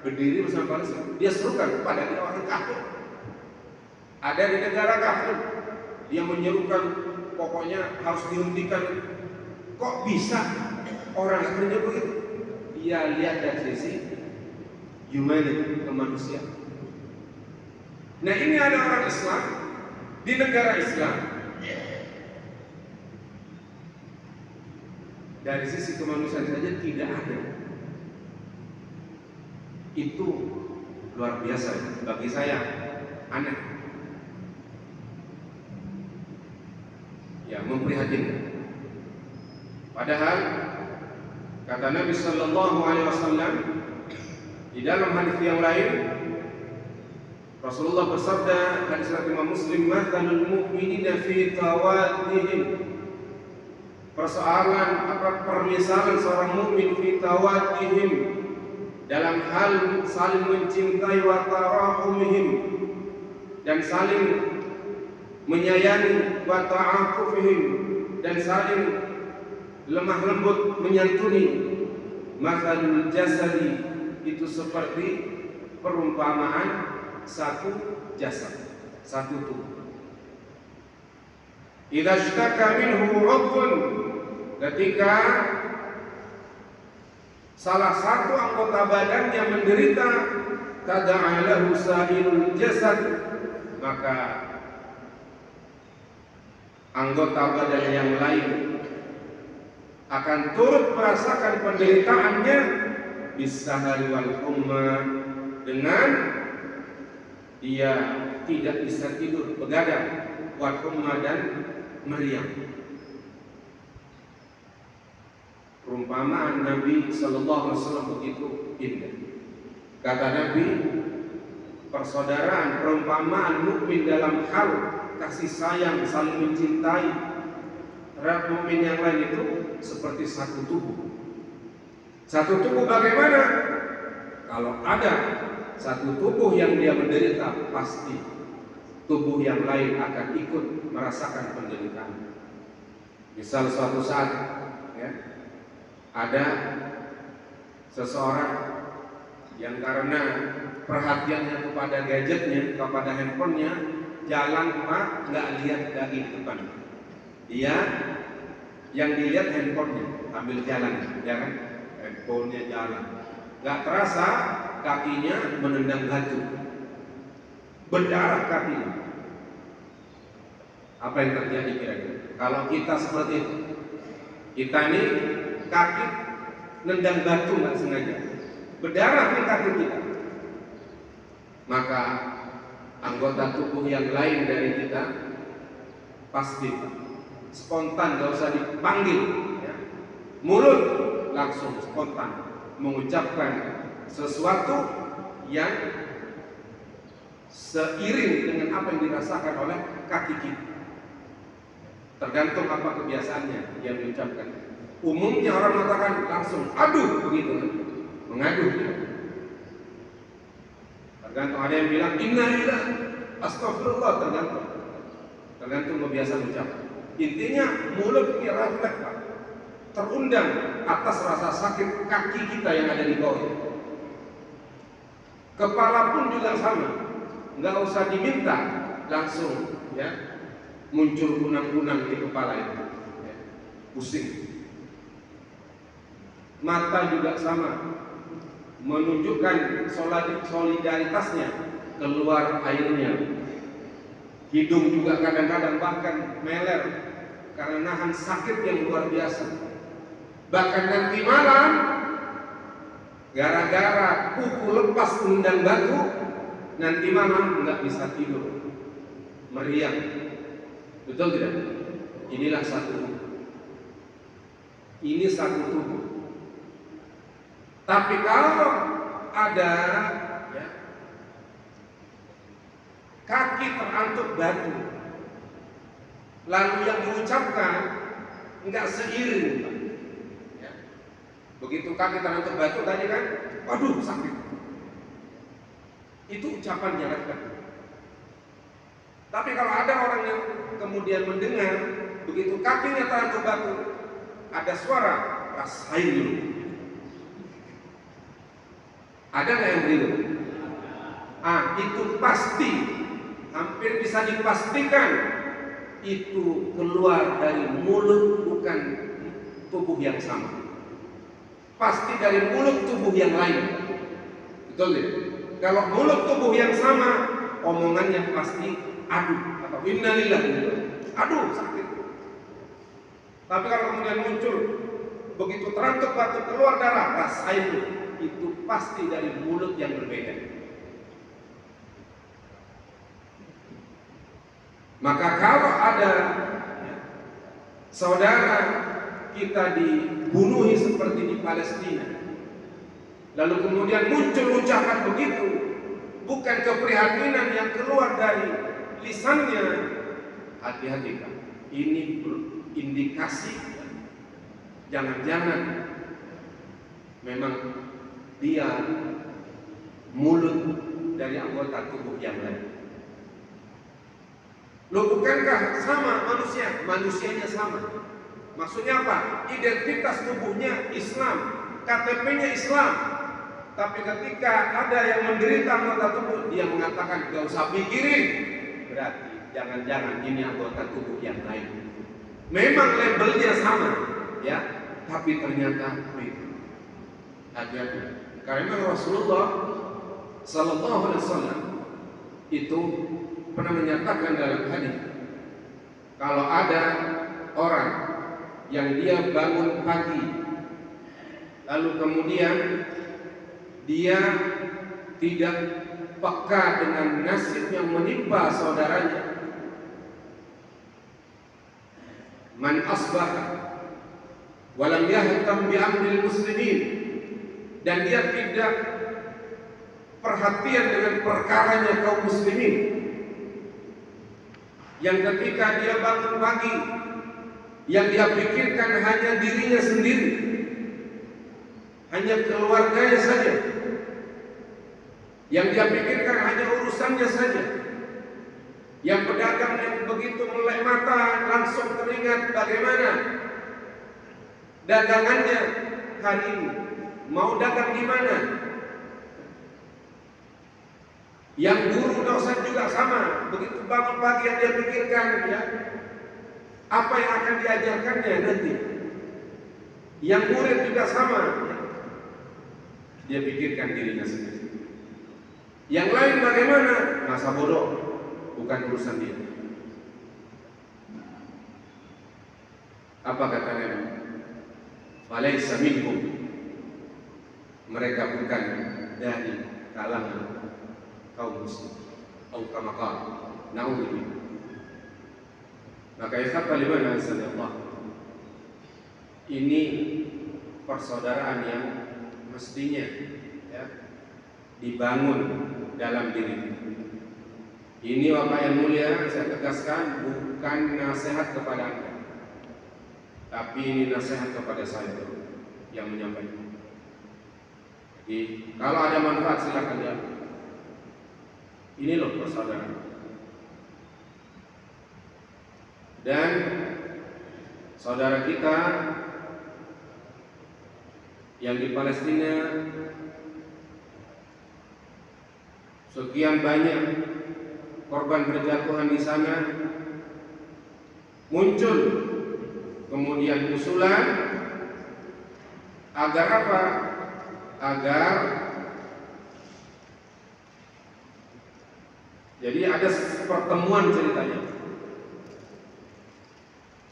berdiri bersama Palestina. Dia serukan kepada orang kafir. Ada di negara kafir, dia menyerukan pokoknya harus dihentikan. Kok bisa orang kafirnya begitu? Dia lihat dari sisi humanity, kemanusiaan. Nah ini ada orang Islam di negara Islam, dari sisi kemanusiaan saja tidak ada. Itu luar biasa bagi saya, aneh, ya memprihatinkan. Padahal kata Nabi Sallallahu Alaihi Wasallam di dalam hadis yang lain, Rasulullah bersabda, hadis riwayat Imam Muslim, "Mathalul mu'minina fi tawaddihim." Persoalan permisalan seorang mukmin fi tawaddihim, dalam hal saling mencintai, wa tarahumihim, dan saling menyayangi, wa ta'atufihim, dan saling lemah lembut menyantuni. Mathalul jasadi, itu seperti perumpamaan satu jasad, satu tubuh. Idza ishtaka minhu 'udhun, ketika salah satu anggota badannya menderita, tada'a lahu sa'irul jasad, maka anggota badan yang lain akan turut merasakan penderitaannya, bisahari wal humma, dengan dia tidak bisa tidur, begadang, wal humma, dan meriang. Perumpamaan Nabi Sallallahu Alaihi Wasallam begitu indah. Kata Nabi, persaudaraan, perumpamaan mukmin dalam hal kasih sayang, saling mencintai terhadap mukmin yang lain itu seperti satu tubuh. Satu tubuh bagaimana? Kalau ada satu tubuh yang dia menderita, pasti tubuh yang lain akan ikut merasakan penderitaan. Misal suatu saat ya, ada seseorang yang karena perhatiannya kepada gadgetnya, kepada handphonenya, jalan Pak nggak lihat dari depan. Dia yang dilihat handphonenya, ambil jalan, ya kan? Handphonenya jalan, nggak terasa kakinya menendang batu, berdarah kakinya. Apa yang terjadi kira-kira? Kalau kita seperti itu, kita ini kaki nendang batu nggak sengaja, berdarah di kaki kita, maka anggota tubuh yang lain dari kita pasti spontan, gak usah dipanggil ya. Mulut langsung spontan mengucapkan sesuatu yang seiring dengan apa yang dirasakan oleh kaki kita. Tergantung apa kebiasaannya yang diucapkan. Umumnya orang mengatakan langsung aduh begitu, mengadu ya. Tergantung, ada yang bilang innalillahi, astagfirullah, tergantung kebiasaan ucapan. Intinya mulut ini refleks Pak. terundang atas rasa sakit kaki kita yang ada di bawah. Kepala pun juga sama, nggak usah diminta, langsung ya muncul kunang-kunang di kepala itu, ya, pusing. Mata juga sama, menunjukkan solidaritasnya, keluar airnya. Hidung juga kadang-kadang bahkan meler karena nahan sakit yang luar biasa. Bahkan nanti malam gara-gara kuku lepas undang batu, nanti malam nggak bisa tidur, meriang. Betul tidak? Inilah satu tubuh. Ini satu tubuh. Tapi kalau ada ya, kaki terantuk batu, lalu yang diucapkan nggak seiring, ya. Begitu kaki terantuk batu tadi kan, waduh sakit. Itu ucapannya kan. Tapi kalau ada orang yang kemudian mendengar begitu kakinya terantuk batu, ada suara, rasain dulu. Ada nggak yang begitu? Itu pasti, hampir bisa dipastikan itu keluar dari mulut bukan tubuh yang sama. Pasti dari mulut tubuh yang lain. Betul ya? Kalau mulut tubuh yang sama, omongannya pasti aduh atau innalillahi, aduh sakit. Tapi kalau kemudian muncul begitu terantuk batu keluar darah, rasain itu pasti dari mulut yang berbeda. Maka kalau ada saudara kita dibunuhi seperti di Palestina, lalu kemudian muncul ucapan begitu, bukan keprihatinan yang keluar dari lisannya, hati-hati Pak. Ini indikasi jangan-jangan memang dia mulut dari anggota tubuh yang lain. Loh, bukankah sama manusia? Manusianya sama. Maksudnya apa? Identitas tubuhnya Islam, KTP-nya Islam. Tapi ketika ada yang menderita anggota tubuh, dia mengatakan gak usah pikirin. Berarti jangan-jangan ini anggota tubuh yang lain. Memang labelnya sama, ya, tapi ternyata beda. Hati-hati. Karena Rasulullah Sallallahu Alaihi Wasallam itu pernah menyatakan dalam hadis, kalau ada orang yang dia bangun pagi, lalu kemudian dia tidak peka dengan nasib yang menimpa saudaranya, man asbaha walam yahtam bi amril muslimin, dan dia tidak perhatian dengan perkaranya kaum muslimin, yang ketika dia bangun pagi yang dia pikirkan hanya dirinya sendiri, hanya keluarganya saja, yang dia pikirkan hanya urusannya saja, yang pedagang yang begitu melek mata langsung teringat bagaimana dagangannya hari ini, mau dagang di mana. Yang guru dosen juga sama, begitu bangun pagi yang dia pikirkan, ya, apa yang akan diajarkannya nanti. Yang murid juga sama, ya, dia pikirkan dirinya sendiri. Yang lain bagaimana? Masa bodoh, bukan urusan dia. Apa kata Nabi? Falaysa minhum, mereka bukan dari kalangan kaum muslim, atau kama qala na'udzubillah. Maka ikhwata liman azza ini persaudaraan yang mestinya, ya, dibangun dalam diri. Ini Bapak yang mulia, saya tegaskan bukan nasihat kepada Anda, tapi ini nasihat kepada saya yang menyampaikan. Jadi kalau ada manfaat silakan diambil. Ini loh persaudaraan. Dan saudara kita yang di Palestina sekian banyak korban berjatuhan di sana, muncul kemudian usulan agar apa? Agar jadi ada pertemuan ceritanya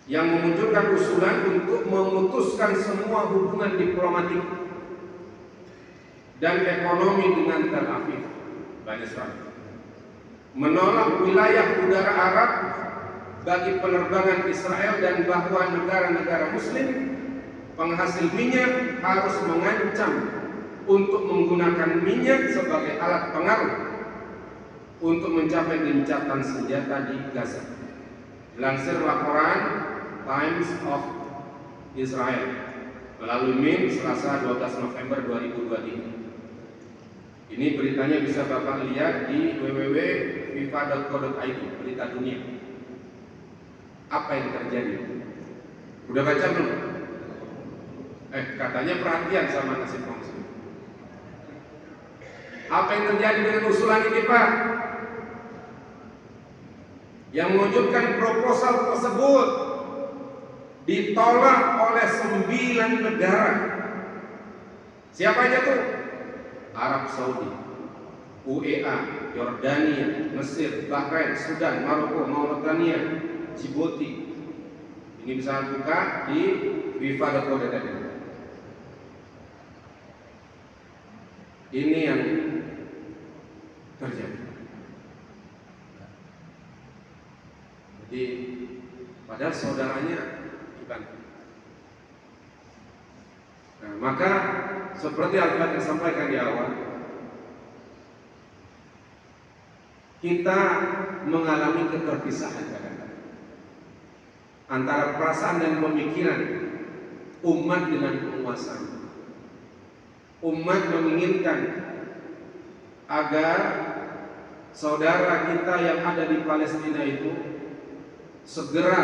yang memunculkan usulan untuk memutuskan semua hubungan diplomatik dan ekonomi dengan Tel Aviv, Bani Israel, menolak wilayah udara Arab bagi penerbangan Israel, dan bahwa negara-negara Muslim penghasil minyak harus mengancam untuk menggunakan minyak sebagai alat pengaruh untuk mencapai gencatan senjata di Gaza. Dilansir laporan Times of Israel melalui MIN Selasa 12 November 2023. Ini beritanya bisa Bapak lihat di www.fifa.co.id, berita dunia. Apa yang terjadi? Udah baca belum? Katanya perhatian sama nasib kaum muslim. Apa yang terjadi dengan usulan ini, Pak? Yang mewujudkan proposal tersebut ditolak oleh 9 negara. Siapa aja tuh? Arab Saudi, UEA, Yordania, Mesir, Bahrain, Sudan, Maroko, Mauritania, Djibouti. Ini bisa buka di fifa.co.id. Ini yang terjadi. Jadi padahal saudaranya dibantu. Nah, maka seperti Al-Fatihah sampaikan di awal, kita mengalami keterpisahan kadang-kadang antara perasaan dan pemikiran umat dengan penguasa. Umat menginginkan agar saudara kita yang ada di Palestina itu segera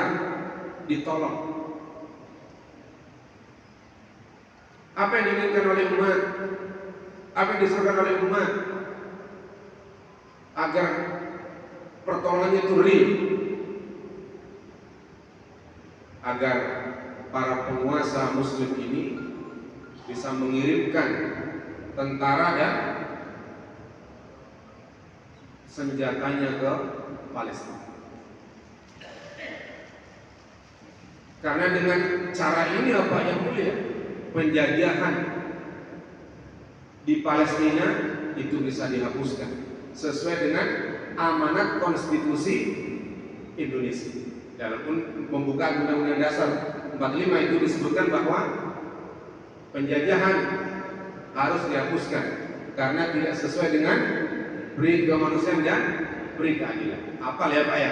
ditolong. Apa yang diinginkan oleh umat? Apa yang diserukan oleh umat? Agar pertolongannya itu real, agar para penguasa Muslim ini bisa mengirimkan tentara dan senjatanya ke Palestina. Karena dengan cara ini apa yang mulia, penjajahan di Palestina itu bisa dihapuskan sesuai dengan amanat konstitusi Indonesia. Dalam pembukaan Undang-Undang Dasar 45 itu disebutkan bahwa penjajahan harus dihapuskan karena tidak sesuai dengan pri kemanusiaan dan pri keadilan. Apal ya Pak ya?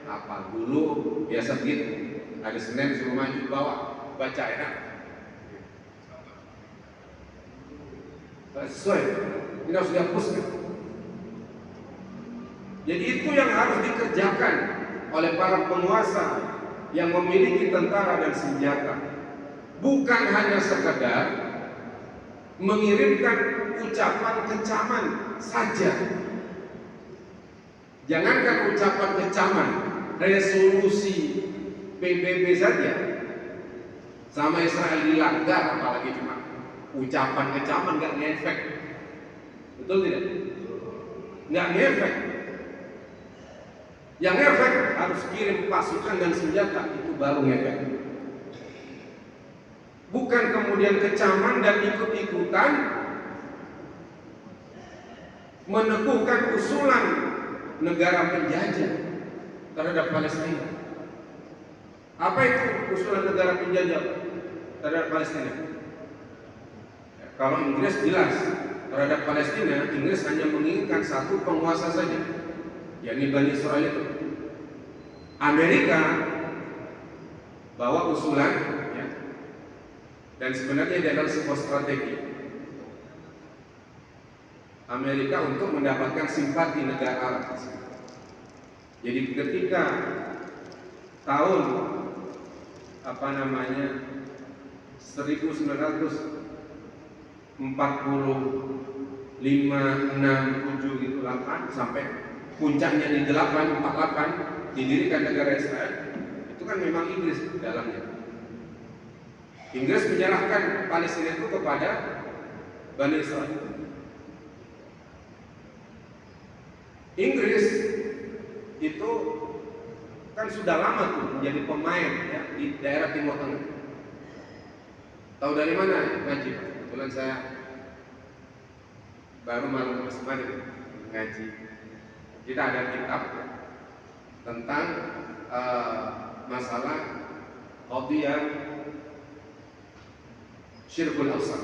Apal dulu biasa begitu. Hari Senin suruh maju bawa baca ya. Sesuai, ini harus dihapuskan. Jadi itu yang harus dikerjakan oleh para penguasa yang memiliki tentara dan senjata. Bukan hanya sekedar mengirimkan ucapan kecaman saja. Jangankan ucapan kecaman, resolusi PBB saja sama Israel dilanggar, apalagi cuma ucapan kecaman nggak ngefek. Betul tidak? Nggak ngefek. Yang ngefek harus kirim pasukan dan senjata, itu baru ngefek. Bukan kemudian kecaman dan ikut-ikutan meneguhkan usulan negara penjajah terhadap Palestina. Apa itu usulan negara penjajah terhadap Palestina? Kalau Inggris jelas terhadap Palestina, Inggris hanya menginginkan satu penguasa saja, yakni Bani Israel itu. Amerika bawa usulan, ya, dan sebenarnya dia adalah sebuah strategi Amerika untuk mendapatkan simpati negara Arab. Jadi ketika tahun 1948 45, 6, 7 gitu 8 sampai puncaknya di 8, 48 didirikan negara Israel. Itu kan memang Inggris di dalamnya. Inggris menyerahkan Palestina itu kepada Bani Israel. Inggris itu kan sudah lama tuh menjadi pemain ya, di daerah Timur Tengah. Tahu dari mana ngaji? Kebetulan saya baru malam kemarin ngaji. Kita ada kitab tentang masalah qadhiyah Syirkul Awsat.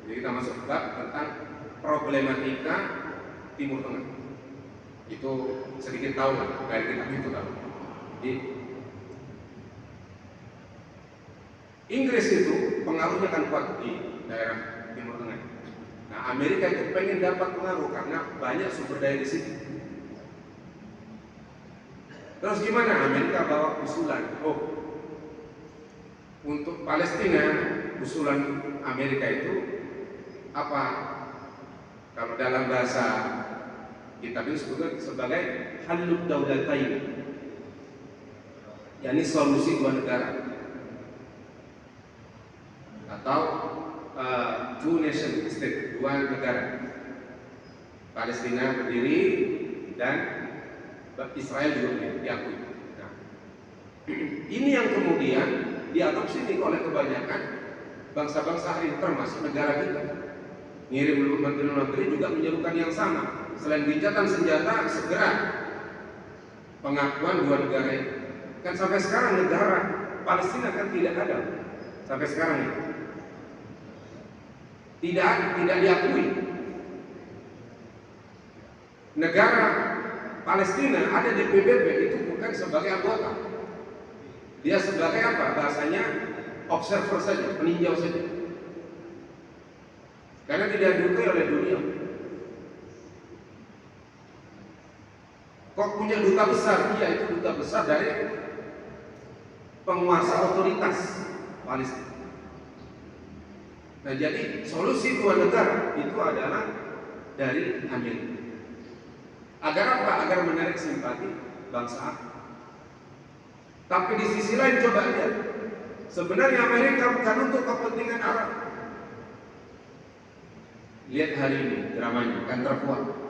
Jadi kita masuk bab tentang problematika Timur Tengah. Itu sedikit tahu lah dari kitab itu tahu. Jadi Inggris itu pengaruhnya kan kuat di daerah Timur Tengah. Nah, Amerika itu pengen dapat pengaruh karena banyak sumber daya di situ. Terus gimana? Amerika bawa usulan, untuk Palestina usulan Amerika itu apa? Kalau dalam bahasa kitab ini disebut sebagai halud daulatain, yakni solusi dua negara atau two nation state, dua negara. Palestina berdiri dan Israel juga diakui. Nah, ini yang kemudian diadopsi oleh kebanyakan bangsa-bangsa lain termasuk negara kita. Ngirim menteri-menteri juga menyerukan yang sama. Selain gencatan senjata, segera pengakuan dua negara ini. Kan sampai sekarang negara Palestina kan tidak ada. Sampai sekarang ini tidak diakui. Negara Palestina ada di PBB itu bukan sebagai anggota. Dia sebagai apa? Bahasanya observer saja, peninjau saja. Karena tidak diakui oleh dunia. Kok punya duta besar? Iya, itu duta besar dari penguasa otoritas Palestina. Nah, jadi solusi dua negara itu adalah dari Amerika. Agar apa? Agar menarik simpati bangsa Arab. Tapi di sisi lain coba lihat, sebenarnya Amerika bukan untuk kepentingan Arab. Lihat hari ini dramanya kan terkuat.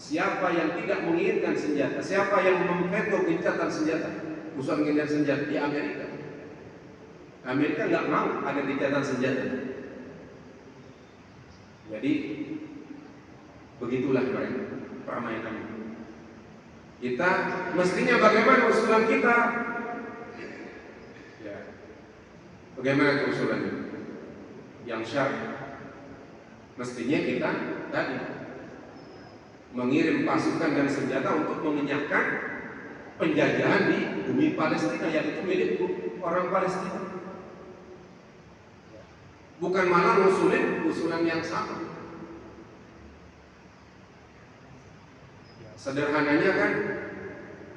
Siapa yang tidak menginginkan senjata, siapa yang memveto gencatan senjata, usulan gencatan senjata di Amerika. Amerika nggak mau ada gencatan senjata. Jadi begitulah mereka permainan. Kita mestinya bagaimana usulan kita? Ya, bagaimana usulannya? Yang syar'i. Mestinya kita tadi mengirim pasukan dan senjata untuk mengenyahkan penjajahan di bumi Palestina yang itu milik orang Palestina. Bukan malah ngusulin usulan yang sama. Sederhananya kan,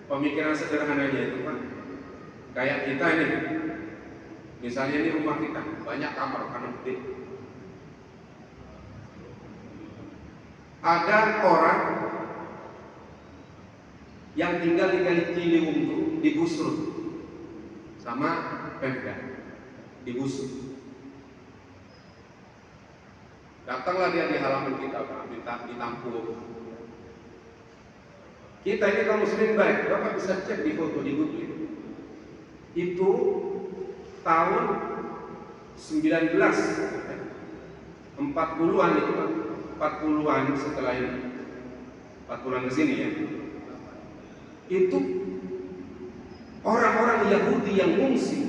pemikiran sederhananya itu kan kayak kita ini, misalnya ini rumah kita banyak kamar karena gede. Ada orang yang tinggal di Kali Ciliwung itu digusur sama Pemda, digusur. Datanglah dia di halaman kita, minta ditampung. Kita ini kaum muslim baik, Bapak bisa cek di foto di Google. Itu tahun 1940-an itu Pak. 40-an setelah ini. 40-an ke sini ya. Itu orang-orang Yahudi yang mengungsi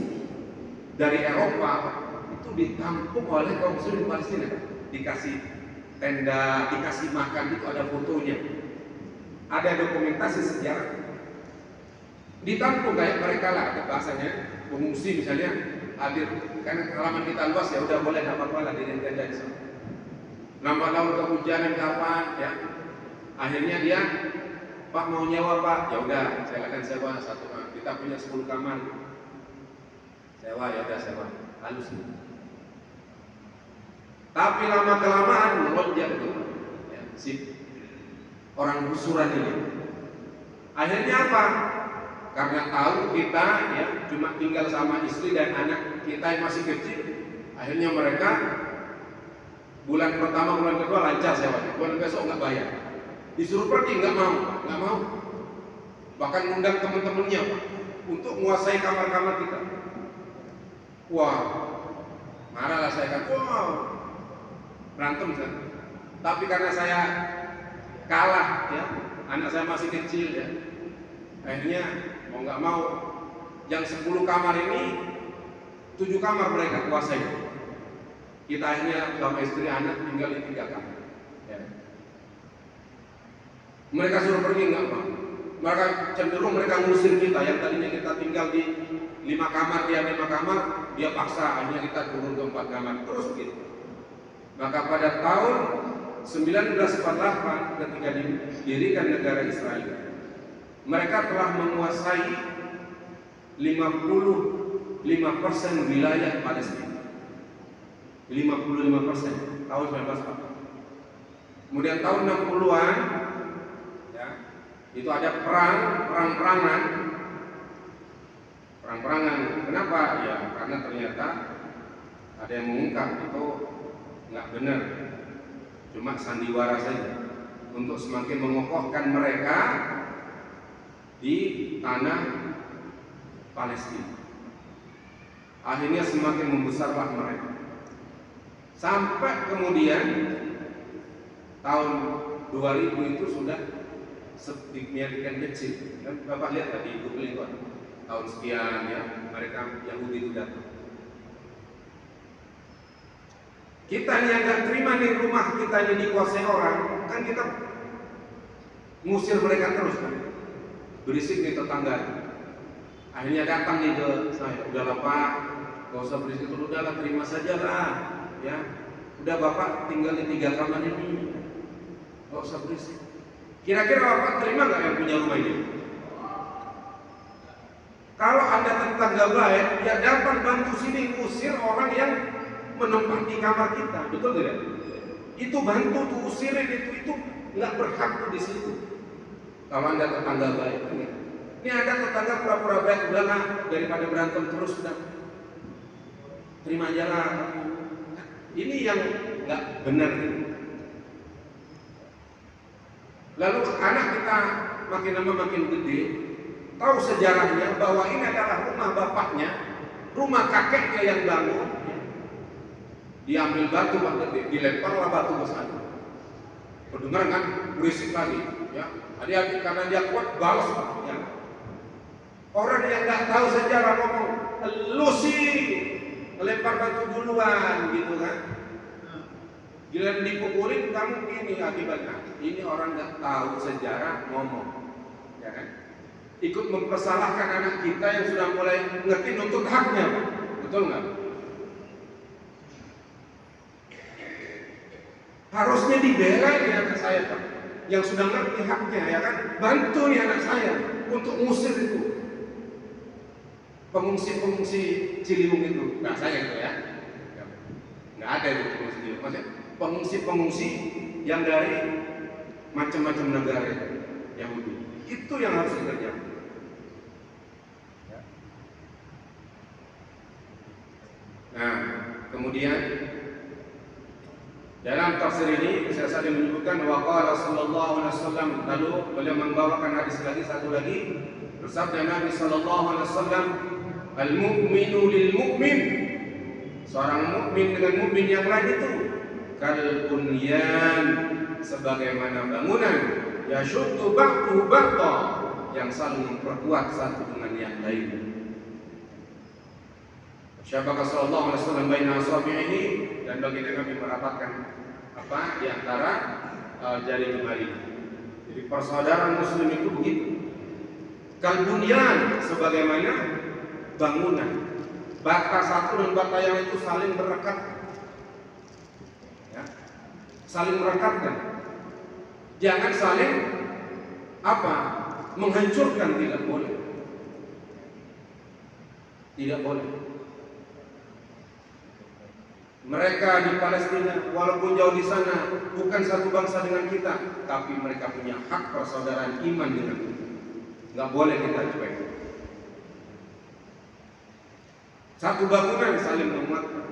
dari Eropa itu ditampung oleh kaum muslim Palestina. Dikasih tenda, dikasih makan, itu ada fotonya. Ada dokumentasi sejarah. Ditampung kayak mereka lah, ada bahasanya pengungsi misalnya hadir karena halaman kita luas ya udah boleh dapat malah di tenda di sana. Lambat laun kehujanan kapan ya? Akhirnya dia, Pak mau nyewa Pak, ya udah saya akan sewa satu. Kita punya 10 kamar, sewa ya udah sewa, halus nih. Tapi lama kelamaan melonjak itu ya, si orang gusuran ini. Akhirnya apa? Karena tahu kita ya cuma tinggal sama istri dan anak kita yang masih kecil, akhirnya mereka bulan pertama, bulan kedua lancar sewanya, bulan besok nggak bayar, disuruh pergi nggak mau, bahkan ngundang teman-temannya untuk menguasai kamar-kamar kita. Wah, marahlah saya kan, wow, berantem kan. Tapi karena saya kalah ya, anak saya masih kecil ya, akhirnya mau nggak mau yang 10 kamar ini 7 kamar mereka kuasai. Kita akhirnya sama istri anak tinggal di 3 kamar ya. Mereka suruh pergi nggak mau, mereka cenderung mereka ngusir kita. Yang tadinya kita tinggal di 5 kamar, dia 5 kamar, dia paksa akhirnya kita turun ke 4 kamar, terus begitu. Maka pada tahun 1948 ketika didirikan negara Israel, mereka telah menguasai 55% wilayah Palestina. 55% tahun 1940. Kemudian tahun 60-an ya, itu ada perang-perangan. Kenapa? Ya karena ternyata ada yang mengungkap itu nggak benar, cuma sandiwara saja untuk semakin mengokohkan mereka di tanah Palestina. Akhirnya semakin membesarlah mereka. Sampai kemudian tahun 2000 itu sudah sedemikian kecil. Dan Bapak lihat tadi Google itu tahun sekian ya mereka Yahudi itu datang. Kita nih yang gak terima nih rumah kita ini dikuasai orang, kan kita ngusir mereka terus kan. Berisik nih tetangga. Akhirnya datang nih ke saya, udahlah Pak, gak usah berisik dulu, udahlah terima saja lah ya, udah Bapak tinggal di 3 kamar ini, gak usah berisik. Kira-kira Bapak terima gak yang punya rumah ini? Kalau Anda tetangga baik, ya dapat bantu sini usir orang yang menempati kamar kita, betul tidak? Itu bantu tuh usirin itu nggak berhak tuh di situ. Kalau Anda tetangga baik, ini ada tetangga pura-pura baik, udahlah daripada berantem terus sudah terima aja lah. Ini yang nggak benar. Lalu anak kita makin lama makin gede, tahu sejarahnya bahwa ini adalah rumah bapaknya, rumah kakeknya yang bangun. Diambil batu Pak, dilemparlah batu ke sana. Kedengaran kan berisik lagi, ya. Adik-adik karena dia kuat balas, ya. Orang yang nggak tahu sejarah ngomong, lu sih melempar batu duluan, gitu kan. Giliran dipukulin kamu gini akibatnya. Ini orang nggak tahu sejarah ngomong, ya kan. Ikut mempersalahkan anak kita yang sudah mulai ngerti nuntut haknya, Pak. Betul nggak? Harusnya dibela nih anak saya Pak, yang sudah ngerti haknya ya kan, bantu nih anak saya untuk ngusir itu pengungsi Ciliwung itu. Nah saya itu ya, nggak ada itu pengungsi Ciliwung, maksudnya pengungsi yang dari macam-macam negara Yahudi, itu yang harus dikerjakan. Nah kemudian dalam tafsir ini saya saling menyebutkan waqala sallallahu alaihi wasallam, lalu beliau membawakan hadis lagi satu lagi, bersabda Nabi sallallahu alaihi wasallam, al-mu'minu lil mu'min, seorang mukmin dengan mukmin yang lain itu kal bunyan, sebagaimana bangunan, yashuddu ba'duhu ba'dha, yang saling memperkuat satu dengan yang lain. Syabaka sallallahu alaihi wasallam baina asabi'ihi, dan baginda Nabi merapatkan apa di antara jari jemari. Jadi persaudaraan muslim itu begitu. Kalbunyan, sebagaimana bangunan, bata satu dan bata yang itu saling berekat, ya, saling merekatkan. Jangan saling apa menghancurkan, tidak boleh, tidak boleh. Mereka di Palestina, walaupun jauh di sana, bukan satu bangsa dengan kita, tapi mereka punya hak persaudaraan iman dengan kita. Nggak boleh kita cuek. Satu bangunan saling menguatkan.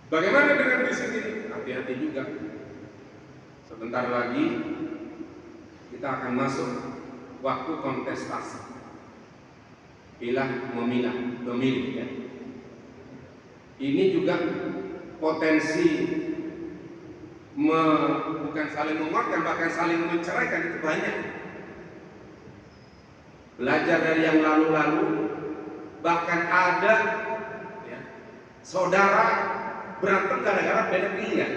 Bagaimana dengan di sini? Hati-hati juga. Sebentar lagi kita akan masuk waktu kontestasi. Pilih memilih ya. Ini juga potensi bukan saling menguatkan, bahkan saling menceraikan itu banyak. Belajar dari yang lalu-lalu, bahkan ada ya, saudara berantem gara-gara beda pilihan.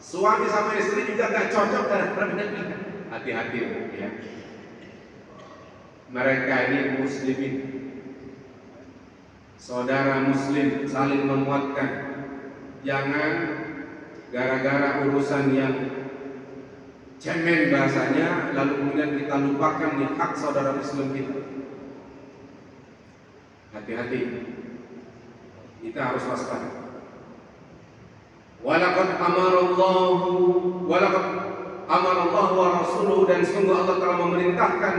Suami sama istri juga gak cocok gara-gara beda pilihan. Hati-hati ya. Mereka ini muslimin, saudara muslim, saling menguatkan. Jangan gara-gara urusan yang cemen bahasanya lalu kemudian kita lupakan nih hak saudara muslim kita. Hati-hati, kita harus waspada. Walaqad amarallahu wa rasuluhu, dan sungguh Allah telah memerintahkan,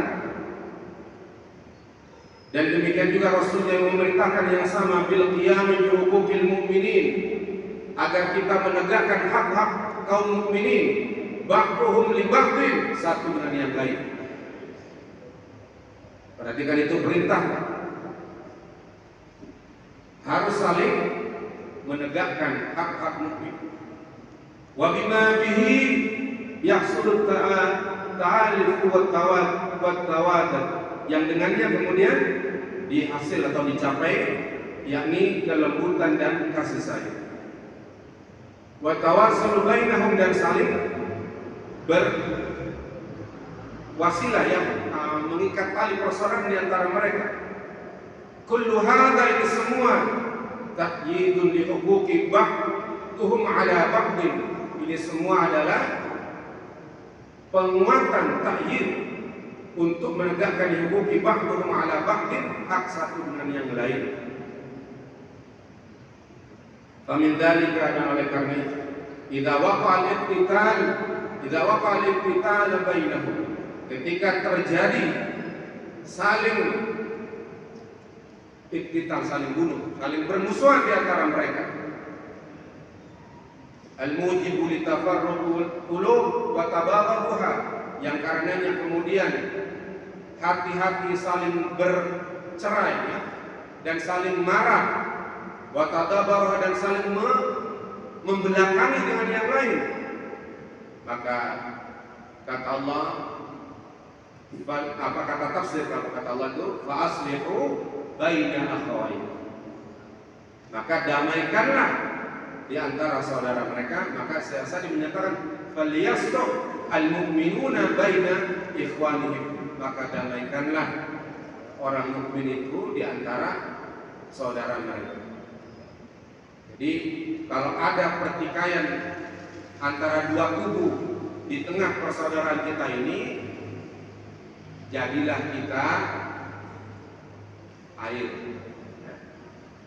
dan demikian juga Rasulnya yang memerintahkan yang sama, bil qiyam bi huquqil mu'minin, agar kita menegakkan hak-hak kaum mukminin, ba'duhum li ba'din, satu dengan yang lain. Perhatikan itu perintah. Harus saling menegakkan hak-hak mukmin. Wa bima bihi yahsulu ta'alif wa tawad, yang dengannya kemudian dihasil atau dicapai yakni kelembutan dan kasih sayang. Wa tawassul bainahum, dan saling berwasilah yang mengikat tali persaudaraan di antara mereka. Kullu hadza, ini semua ta'yidun li huquqi ba'dhum 'ala ba'din. Ini semua adalah penguatan ta'yid untuk menegakkan huquqi ba'dhum 'ala ba'din, hak satu dengan yang lain. Famin dzalika, dan oleh karena itu, idza waqa'al iqtital bainahum, ketika terjadi saling iqtital, saling bunuh, saling bermusuhan di antara mereka, al-mujibu li tafarruqul qulub wa tabaghuha, yang karenanya kemudian hati-hati saling bercerai ya, dan saling marah, wa tadabaruha, dan saling membelakangi dengan yang lain. Maka kata Allah, apa kata tafsir, kata Allah itu fa aslihu baina akhawaykum, maka damaikanlah di antara saudara mereka. Maka Sa'di menyatakan falyasluh al-mu'minuna baina ikhwanihim, maka damaikanlah orang mukmin itu di antara saudara mereka. Jadi kalau ada pertikaian antara dua kubu di tengah persaudaraan kita ini, jadilah kita air,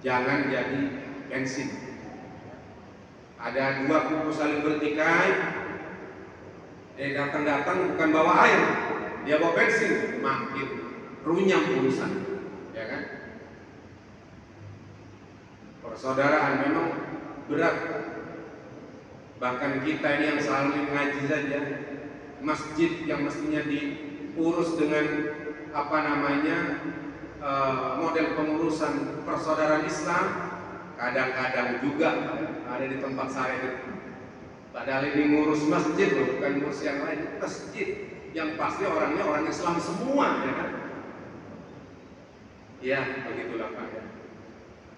jangan jadi bensin. Ada dua kubu saling bertikai, datang bukan bawa air, dia bawa bensin, makin runyam urusan, ya kan? Persaudaraan memang berat. Bahkan kita ini yang saling ngaji saja, masjid yang mestinya diurus dengan model pengurusan persaudaraan Islam, kadang-kadang juga ada di tempat saya itu. Padahal ini ngurus masjid loh, bukan ngurus yang lain. Masjid yang pasti orangnya orang Islam semua, ya kan? Ya, begitulah Pak ya.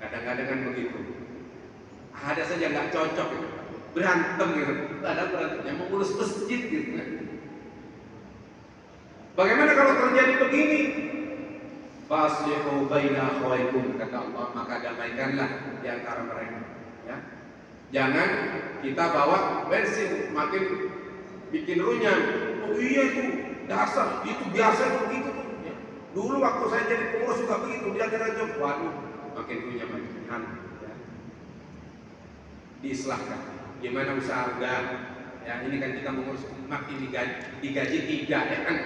Kadang-kadang kan begitu. Ada saja nggak cocok gitu, berantem gitu. Ada berantemnya mau ngurus masjid gitu kan. Bagaimana kalau terjadi begini? Faslihu baina akhawaykum, kata Allah, maka damaikanlah di antara mereka. Ya. Jangan kita bawa bensin makin bikin runyam. Oh iya itu dasar, itu biasa begitu tuh. Ya. Dulu waktu saya jadi pengurus juga begitu, dia kira waduh, makin punya majikan, ya. Diislahkan. Gimana usaha udah? Ya ini kan kita mengurus makin digaji 3, ya kan?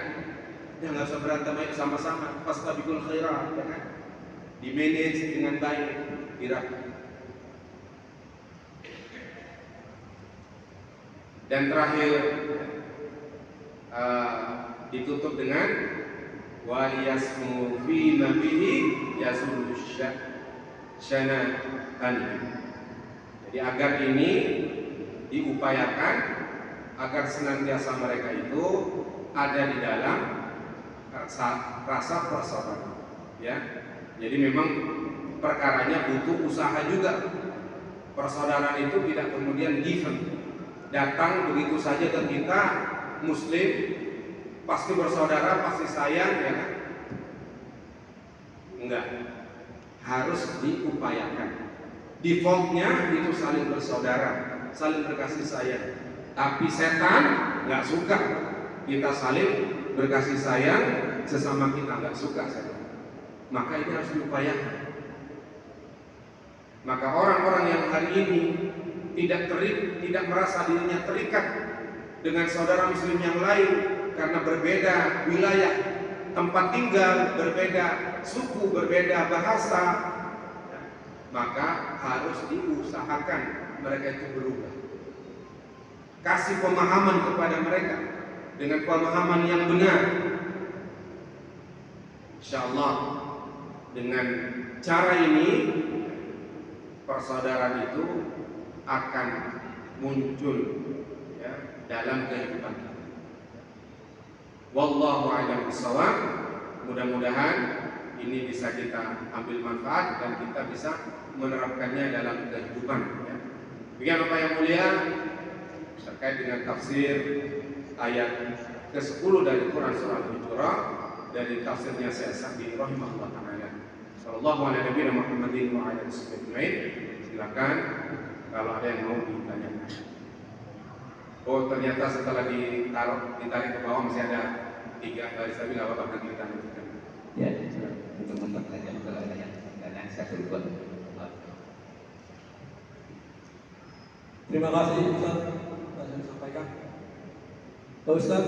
Ya nggak usah berantem aja sama-sama. Fastabiqul khairat, ya kan? Di manage dengan baik, dirapi. Dan terakhir ditutup dengan wa yasmu fi nabihi yasulu syanatan. Jadi agar ini diupayakan agar senantiasa mereka itu ada di dalam rasa persaudaraan, ya. Jadi memang perkaranya butuh usaha juga. Persaudaraan itu tidak kemudian given, datang begitu saja ke kita. Muslim pasti bersaudara, pasti sayang, ya kan? Enggak, harus diupayakan. Defaultnya itu saling bersaudara, saling berkasih sayang. Tapi setan nggak suka kita saling berkasih sayang, sesama kita nggak suka setan. Maka ini harus diupayakan. Maka orang-orang yang hari ini tidak merasa dirinya terikat dengan saudara muslim yang lain karena berbeda wilayah tempat tinggal, berbeda suku, berbeda bahasa, maka harus diusahakan mereka itu berubah. Kasih pemahaman kepada mereka dengan pemahaman yang benar. Insyaallah dengan cara ini persaudaraan itu akan muncul, ya, dalam kehidupan kita. Wallahu a'lam bishawab. Mudah-mudahan ini bisa kita ambil manfaat dan kita bisa menerapkannya dalam kehidupan, ya. Demikian Bapak yang mulia, terkait dengan tafsir ayat ke-10 dari Quran surah Al-Hujurat dari tafsirnya Syekh Sa'di rahimahullah taala. Sallallahu alaihi Muhammadin wa ala alihi. Silakan kalau ada yang mau ditanyakan. Oh ternyata setelah ditarik ke bawah masih ada 3 baris, tapi nggak apa-apa, nanti kita lanjutkan. Ya, untuk pertanyaan dan saya berikut. Terima kasih Ustaz, saya sampaikan. Pak Ustaz,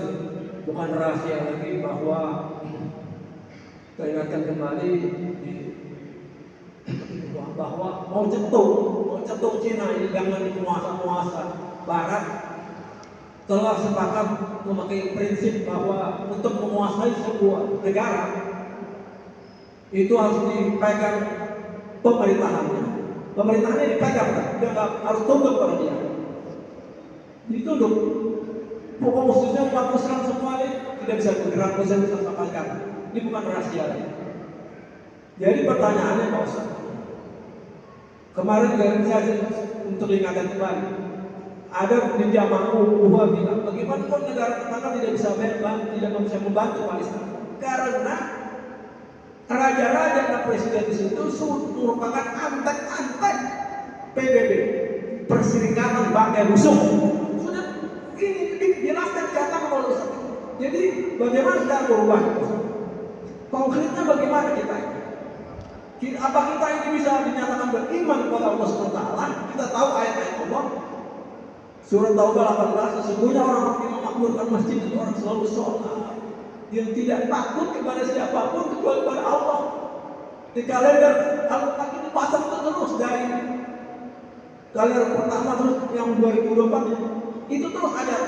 bukan rahasia lagi bahwa saya ingatkan kembali bahwa mau cetuk Cina ini dengan penguasa-penguasa Barat telah sepakat memakai prinsip bahwa untuk menguasai sebuah negara itu harus dipegang pemerintahannya. Pemerintahannya dipegang, dia nggak harus tunduk pada dia. Ditunduk. Pokok khususnya umat Islam semua ini tidak bisa bergerak, saya bisa sampaikan. Ini bukan rahasia lagi. Jadi pertanyaannya Pak Ustaz, kemarin juga saya untuk ingatkan kembali, ada di zaman Uhuah bilang, bagaimana pun negara tetangga tidak bisa membantu Palestina karena raja-raja dan presiden di situ merupakan antek-antek PBB, Perserikatan Bangkai Musuh. Sudah ini dijelaskan kata oleh Ustaz. Jadi bagaimana kita berubah? Konkretnya bagaimana kita? Apa kita ini bisa dinyatakan beriman kepada Allah SWT? Kita tahu ayat-ayat Allah. Surat Taubah 18, sesungguhnya orang yang memakmurkan masjid itu orang selalu sholat, yang tidak takut kepada siapapun kecuali kepada Allah. Di kalender Al-Quran itu pasang terus dari kalender pertama terus yang 2024 itu terus ada.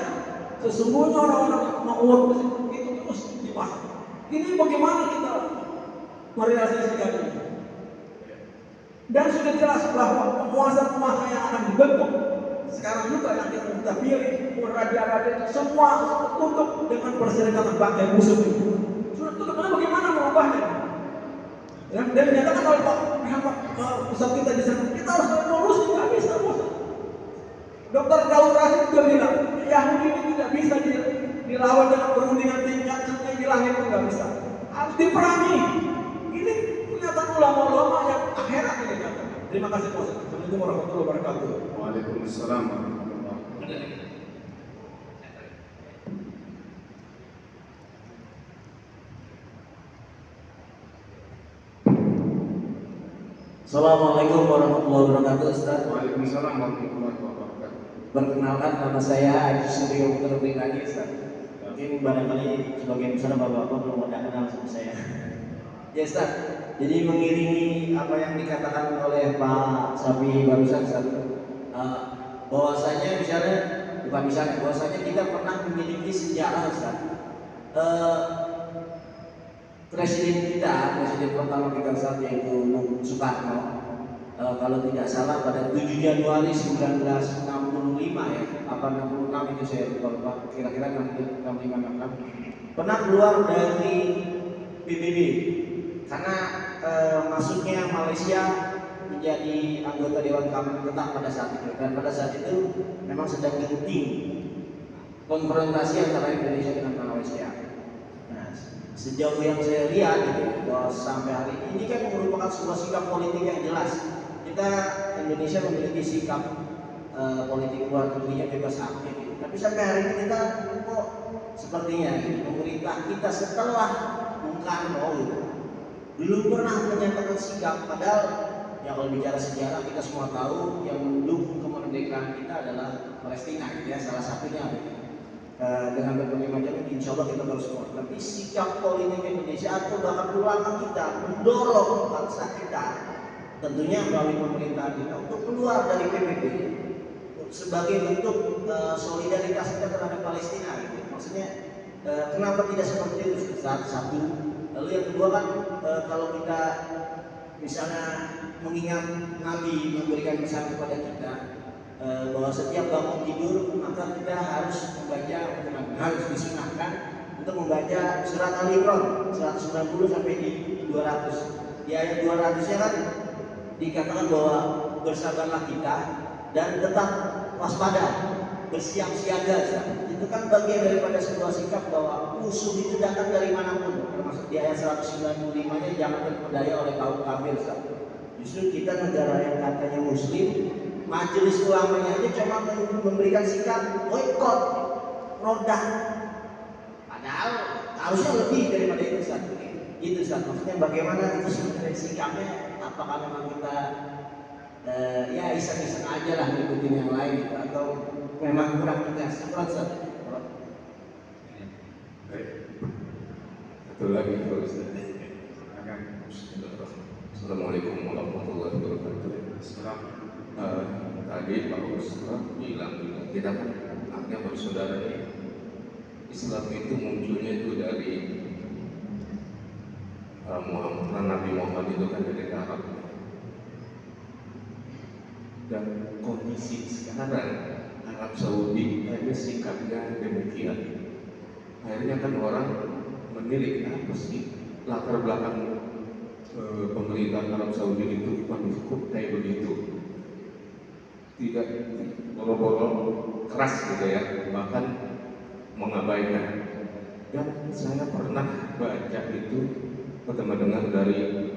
Sesungguhnya orang-orang yang makmur masjid itu terus dipasang. Ini bagaimana kita merealisasikan ini? Dan sudah jelas bahwa penguasa-penguasa yang akan dibentuk sekarang juga yang kita pilih, raja-raja itu semua tunduk dengan Perserikatan Bangkai Musuh itu. Sudah tunduk, bagaimana merubahnya? Ya, dan menyatakan oleh Pak Ustaz kita di sana, kita harus lurus, tidak bisa. Dr. Daud Rasid juga bilang, Yahudi ini tidak bisa dilawan dengan perundingan tingkat sampai bilangnya itu nggak bisa. Harus diperangi. Ini pernyataan ulama-ulama yang akhirat ini kan. Terima kasih Pak Ustaz. Assalamualaikum warahmatullahi wabarakatuh. Waalaikumsalam warahmatullahi wabarakatuh. Assalamualaikum warahmatullahi wabarakatuh, Ustaz. Waalaikumsalam warahmatullahi wabarakatuh. Perkenalkan, nama saya Haji Suryo Putra Pribadi, Ustaz. Mungkin barangkali sebagian besar bapak-bapak belum ada kenal sama saya. Ya, Ustaz. Jadi mengiringi apa yang dikatakan oleh Pak Sapi barusan, Ustaz, bahwasanya bahwasanya kita pernah memiliki sejarah, Ustaz. Presiden pertama kita saat yaitu Bung Soekarno, kalau tidak salah pada 7 Januari 1965 ya, apa 66 itu saya lupa, kira-kira 65 pernah keluar dari PBB karena masuknya Malaysia menjadi anggota Dewan Keamanan Tetap pada saat itu, dan pada saat itu memang sedang genting konfrontasi antara Indonesia dengan Malaysia. Sejauh yang saya lihat gitu, bahwa sampai hari ini kan merupakan sebuah sikap politik yang jelas. Kita Indonesia memiliki sikap politik luar negerinya bebas aktif gitu. Tapi sampai hari ini kita kok sepertinya gitu, pemerintah kita setelah Bung Karno gitu, belum pernah menyatakan sikap. Padahal ya kalau bicara sejarah kita semua tahu yang mendukung kemerdekaan kita adalah Palestina gitu ya, salah satunya gitu. Dengan berbagai macam insya Allah kita harus kuat. Tapi sikap politik Indonesia atau bahkan ulama kita mendorong bangsa kita, tentunya melalui pemerintahan kita, untuk keluar dari PBB sebagai bentuk solidaritas kita terhadap Palestina. Gitu. Maksudnya kenapa tidak seperti itu? Satu, lalu yang kedua kan kalau kita misalnya mengingat Nabi memberikan pesan kepada kita, bahwa setiap bangun tidur maka kita harus membaca, harus disunahkan untuk membaca surat Al-Imran 190 sampai di 200. Di ayat 200-nya kan dikatakan bahwa bersabarlah kita dan tetap waspada, bersiap siaga. Itu kan bagian daripada sebuah sikap bahwa musuh itu datang dari manapun, termasuk di ayat 195-nya jangan terpedaya oleh kaum kafir. Justru kita negara yang katanya muslim, majelis ulamanya aja cuma memberikan sikap boikot, produk. Padahal harusnya lebih daripada itu, Ustaz. Gitu, Ustaz. Maksudnya bagaimana itu sebenarnya sikapnya? Apakah memang kita ya iseng-iseng aja lah ngikutin yang lain gitu, atau memang kurang tegas? Ustaz. Baik. Satu lagi kalau Ustaz. Assalamualaikum warahmatullahi wabarakatuh. Tadi Pak Ustaz bilang kita kan akhirnya bersaudara ya. Islam itu munculnya itu dari Nabi Muhammad itu kan dari Arab. Dan kondisi sekarang Arab Saudi hanya sikapnya demikian. Akhirnya kan orang menilik apa sih latar belakang pemerintahan Arab Saudi itu kok kayak begitu. Tidak boro-boro keras gitu ya, bahkan mengabaikan. Dan saya pernah baca itu pertama dengar dari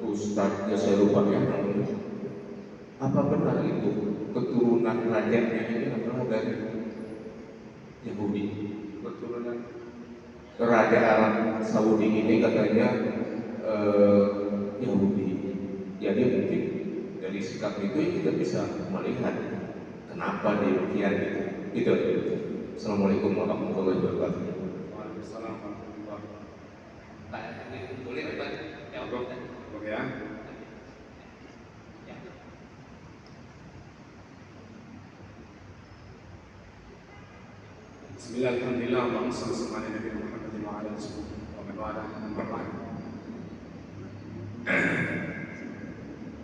Ustadz, ya saya lupa ya namanya. Apa benar itu keturunan rajanya ini adalah dari Yahudi? Keturunan Raja Arab Saudi ini katanya Yahudi. Jadi mungkin dari sikap itu kita bisa melihat kenapa demikian gitu. Itu. Assalamualaikum warahmatullahi wabarakatuh. Waalaikumsalam warahmatullahi wabarakatuh. Pak, boleh Pak jawab? Oke ya. Bismillahirrahmanirrahim. Allahumma shalli ala Nabi Muhammad wa ala alihi wa man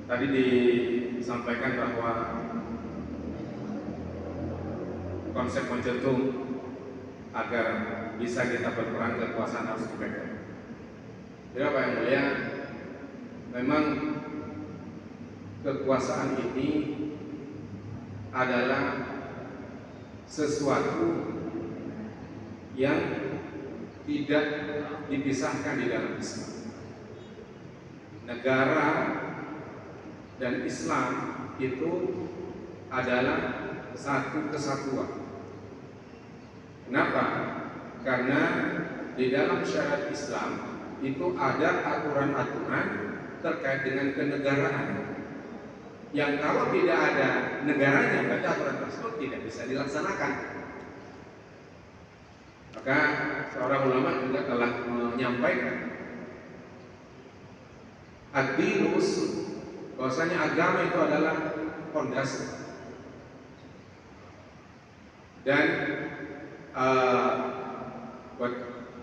Tadi disampaikan bahwa konsep mencetum agar bisa kita berperan kekuasaan harus dipegang. Jadi Pak yang mulia, memang kekuasaan ini adalah sesuatu yang tidak dipisahkan di dalam Islam. Negara dan Islam itu adalah satu kesatuan. Kenapa? Karena di dalam syariat Islam itu ada aturan-aturan terkait dengan kenegaraan. Yang kalau tidak ada negaranya, maka aturan tersebut tidak bisa dilaksanakan. Maka seorang ulama juga telah menyampaikan ad-dinu usul, bahwasanya agama itu adalah fondasi. Dan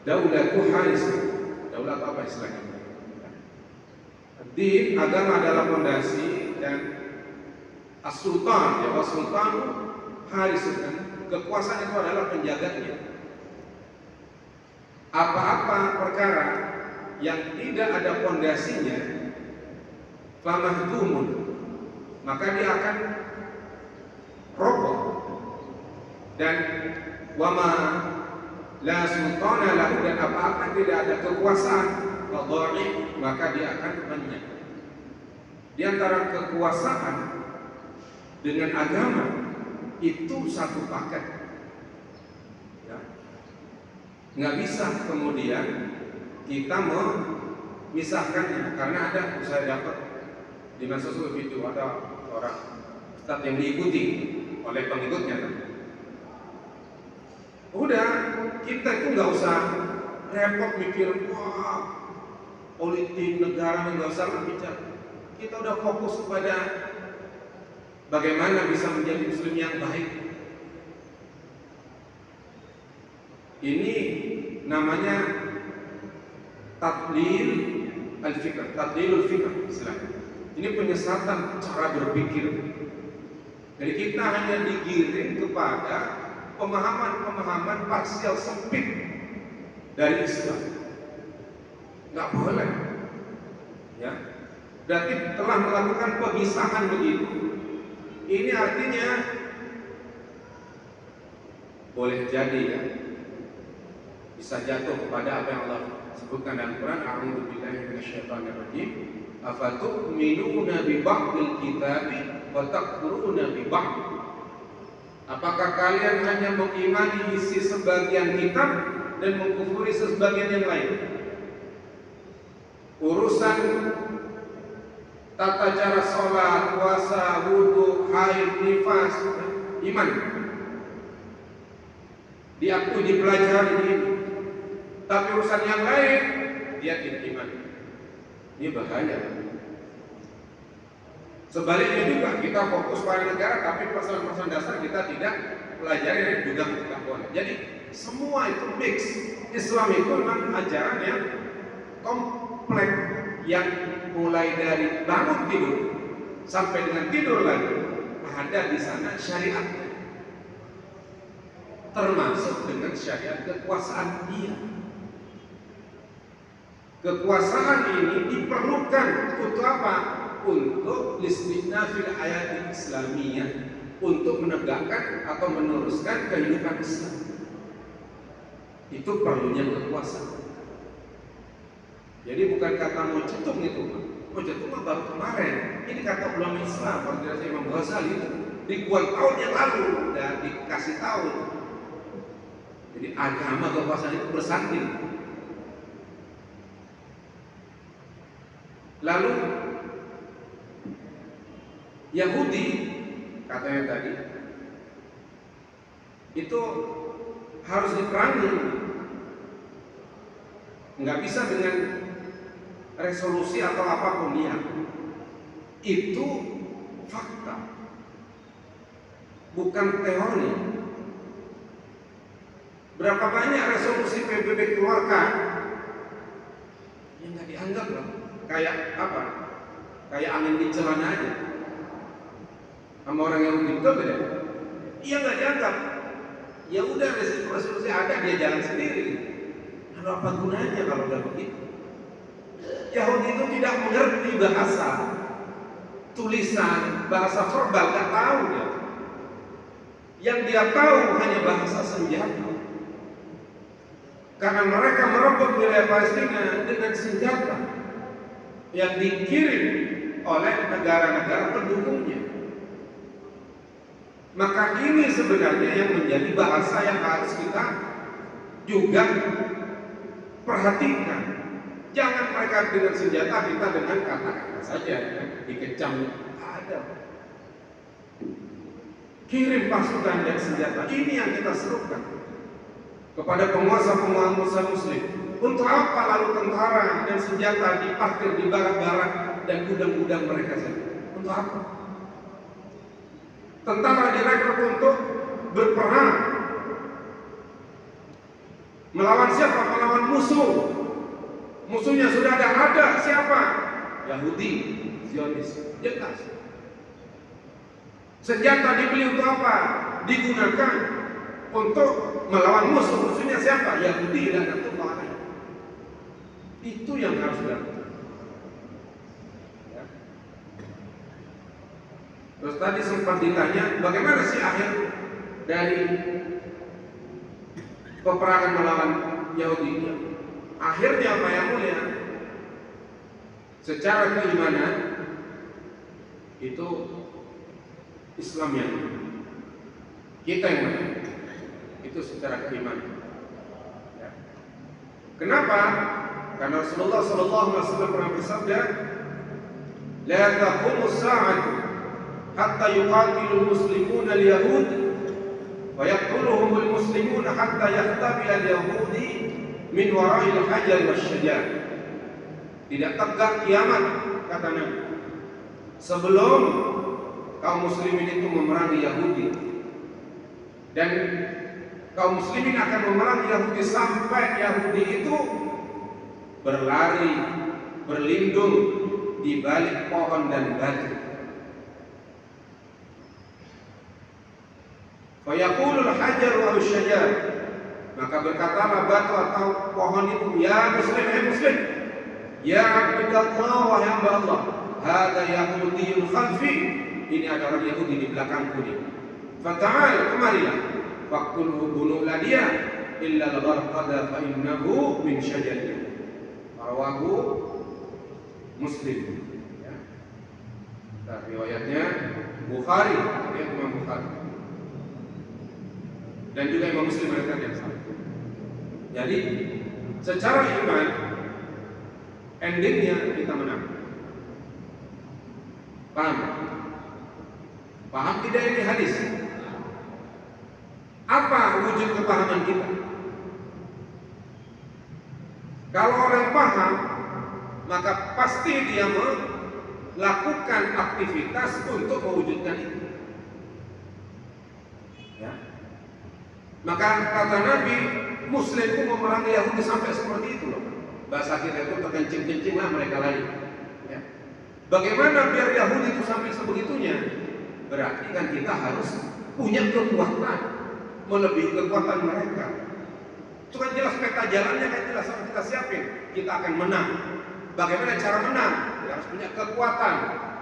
daulatu haris, daulat apa istilahnya? Din, agama adalah fondasi, dan as-sultan, ya as-sultan haris, kekuasaan itu adalah penjaganya. Apa-apa perkara yang tidak ada fondasinya, famahdumun, maka dia akan roboh. Dan wama la sultana lahu, dan apa-apa tidak ada kekuasaan, fadhari, maka dia akan lenyap. Di antara kekuasaan dengan agama itu satu paket, ya. Nggak bisa kemudian kita memisahkannya, karena ada, saya dapat di sosial itu ada orang ustadz yang diikuti oleh pengikutnya. Udah, kita itu nggak usah repot mikir wah politik negara, nggak usah bicara. Kita udah fokus kepada bagaimana bisa menjadi muslim yang baik. Ini namanya tadlil al-fikr, tadlilul fikr istilahnya. Ini penyesatan cara berpikir. Jadi kita hanya digiring kepada pemahaman-pemahaman parsial sempit dari Islam. Nggak boleh, ya. Berarti telah melakukan pemisahan begitu. Ini artinya boleh jadi, ya, bisa jatuh kepada apa yang Allah sebutkan dalam Quran. A'udzu billahi minasyaitonir rajim. Afatu'minuna bi ba'dil kitabi wa takfuruna bi ba'd. Apakah kalian hanya mengimani isi sebagian kitab dan mengkufuri sebagian yang lain? Urusan tata cara sholat, puasa, wudhu, haid, nifas, iman diakui, dipelajari ini. Tapi urusan yang lain dia tidak iman. Ini bahaya. Sebaliknya juga, kita fokus pada negara, tapi persoalan-persoalan dasar kita tidak pelajari dan juga tidak boleh. Jadi semua itu mix. Islam itu memang ajaran yang kompleks, yang mulai dari bangun tidur sampai dengan tidur lagi ada di sana syariat, termasuk dengan syariat kekuasaan dia. Kekuasaan ini diperlukan untuk apa? Untuk listinafil hayat Islamiyah, untuk menegakkan atau meneruskan kehidupan Islam. Itu perlunya kekuasaan. Jadi bukan kata mau cetung itu, mau cetung baru kemarin. Ini kata ulama Islam, kalau Imam Ghazali itu ribuan tahun yang lalu udah dikasih tahu. Jadi agama kekuasaan itu bersanding. Lalu Yahudi katanya tadi itu harus diperangi, nggak bisa dengan resolusi atau apapun dia. Itu fakta, bukan teori. Berapa banyak resolusi PBB keluarkan yang nggak dianggap loh, kayak apa? Kayak angin di celana aja. Sama orang yang betul tidak? Iya nggak dianggap. Ya udah, resolusi ada, dia jalan sendiri. Lalu apa gunanya kalau udah begitu? Yahudi itu tidak mengerti bahasa tulisan, bahasa verbal, nggak tahu dia. Yang dia tahu hanya bahasa senjata. Karena mereka merebut wilayah Palestina dengan senjata yang dikirim oleh negara-negara pendukungnya. Maka ini sebenarnya yang menjadi bahasa yang harus kita juga perhatikan. Jangan mereka mereka dengan senjata, kita dengan kata-kata saja, ya. Dikecam. Ada. Kirim pasukan dan senjata. Ini yang kita serukan kepada penguasa-penguasa Muslim. Untuk apa lalu tentara dan senjata diparkir di barak-barak dan gudang-gudang mereka saja? Untuk apa? Tentara direkrut untuk berperang melawan siapa? Melawan musuh. Musuhnya sudah ada. Siapa? Yahudi, Zionis. Jelas. Senjata dibeli untuk apa? Digunakan untuk melawan musuh. Musuhnya siapa? Yahudi dan Nasrani. Itu yang harus dilakukan. Ya. Terus tadi sempat ditanya, bagaimana sih akhir dari peperangan melawan Yahudi? Akhirnya apa yang mulia? Secara keimanan itu Islam yang kita yang menang. Itu secara keimanan. Ya. Kenapa? Karena Rasulullah SAW pernah bersabda, "La taqumu as-sa'atu hatta yuqatilu al-muslimuna al-yahud wa yaqtuluhum al-muslimuna hatta yahtabi al-yahudi min wara'il hajar wasyajar." Tidak tegak kiamat, kata Nabi, sebelum kaum muslimin itu memerangi Yahudi, dan kaum muslimin akan memerangi Yahudi sampai Yahudi itu berlari, berlindung di balik pohon dan batu. Fayaqulul hajar wal syajar, maka berkatalah batu atau pohon itu, ya muslim, hai muslim, ya abdullah, wahai hamba Allah, hada yahudiyyun khalfi, ini ada orang Yahudi di belakangku ini. Fata'al, kemarilah, faqtulhu, bunuhlah dia, illa al-gharqada fa innahu min syajarin. Rawahu Muslim. Ya. Nah, riwayatnya Bukhari, ya, Imam Bukhari. Dan juga Imam Muslim meriwayatkan yang sama. Jadi secara iman endingnya kita menang. Paham? Paham tidak ini hadis? Apa wujud kepahaman kita? Kalau orang paham, maka pasti dia melakukan aktivitas untuk mewujudkan itu. Ya. Maka kata Nabi, Muslim itu memerangi Yahudi sampai seperti itu loh. Bahasa kita itu terkencing-kencing lah mereka lari. Ya. Bagaimana biar Yahudi itu sampai sebegitunya? Berarti kan kita harus punya kekuatan melebihi kekuatan mereka. Itu kan jelas peta jalannya, kan jelas harus kita siapin. Kita akan menang. Bagaimana cara menang? Kita harus punya kekuatan.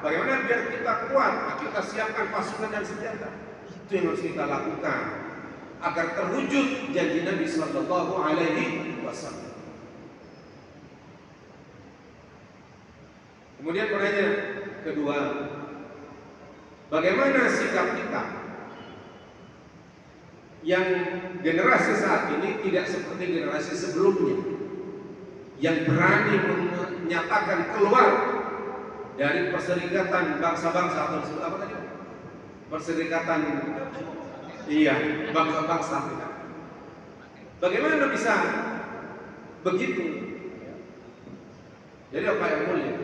Bagaimana biar kita kuat? Nah, kita siapkan pasukan dan senjata. Itu yang harus kita lakukan agar terwujud janji Nabi Sallallahu Alaihi Wasallam. Kemudian pertanyaan kedua, bagaimana sikap kita yang generasi saat ini tidak seperti generasi sebelumnya yang berani menyatakan keluar dari perserikatan bangsa-bangsa atau apa tadi? Perserikatan bangsa-bangsa. Bagaimana bisa begitu? Jadi apa yang mulia?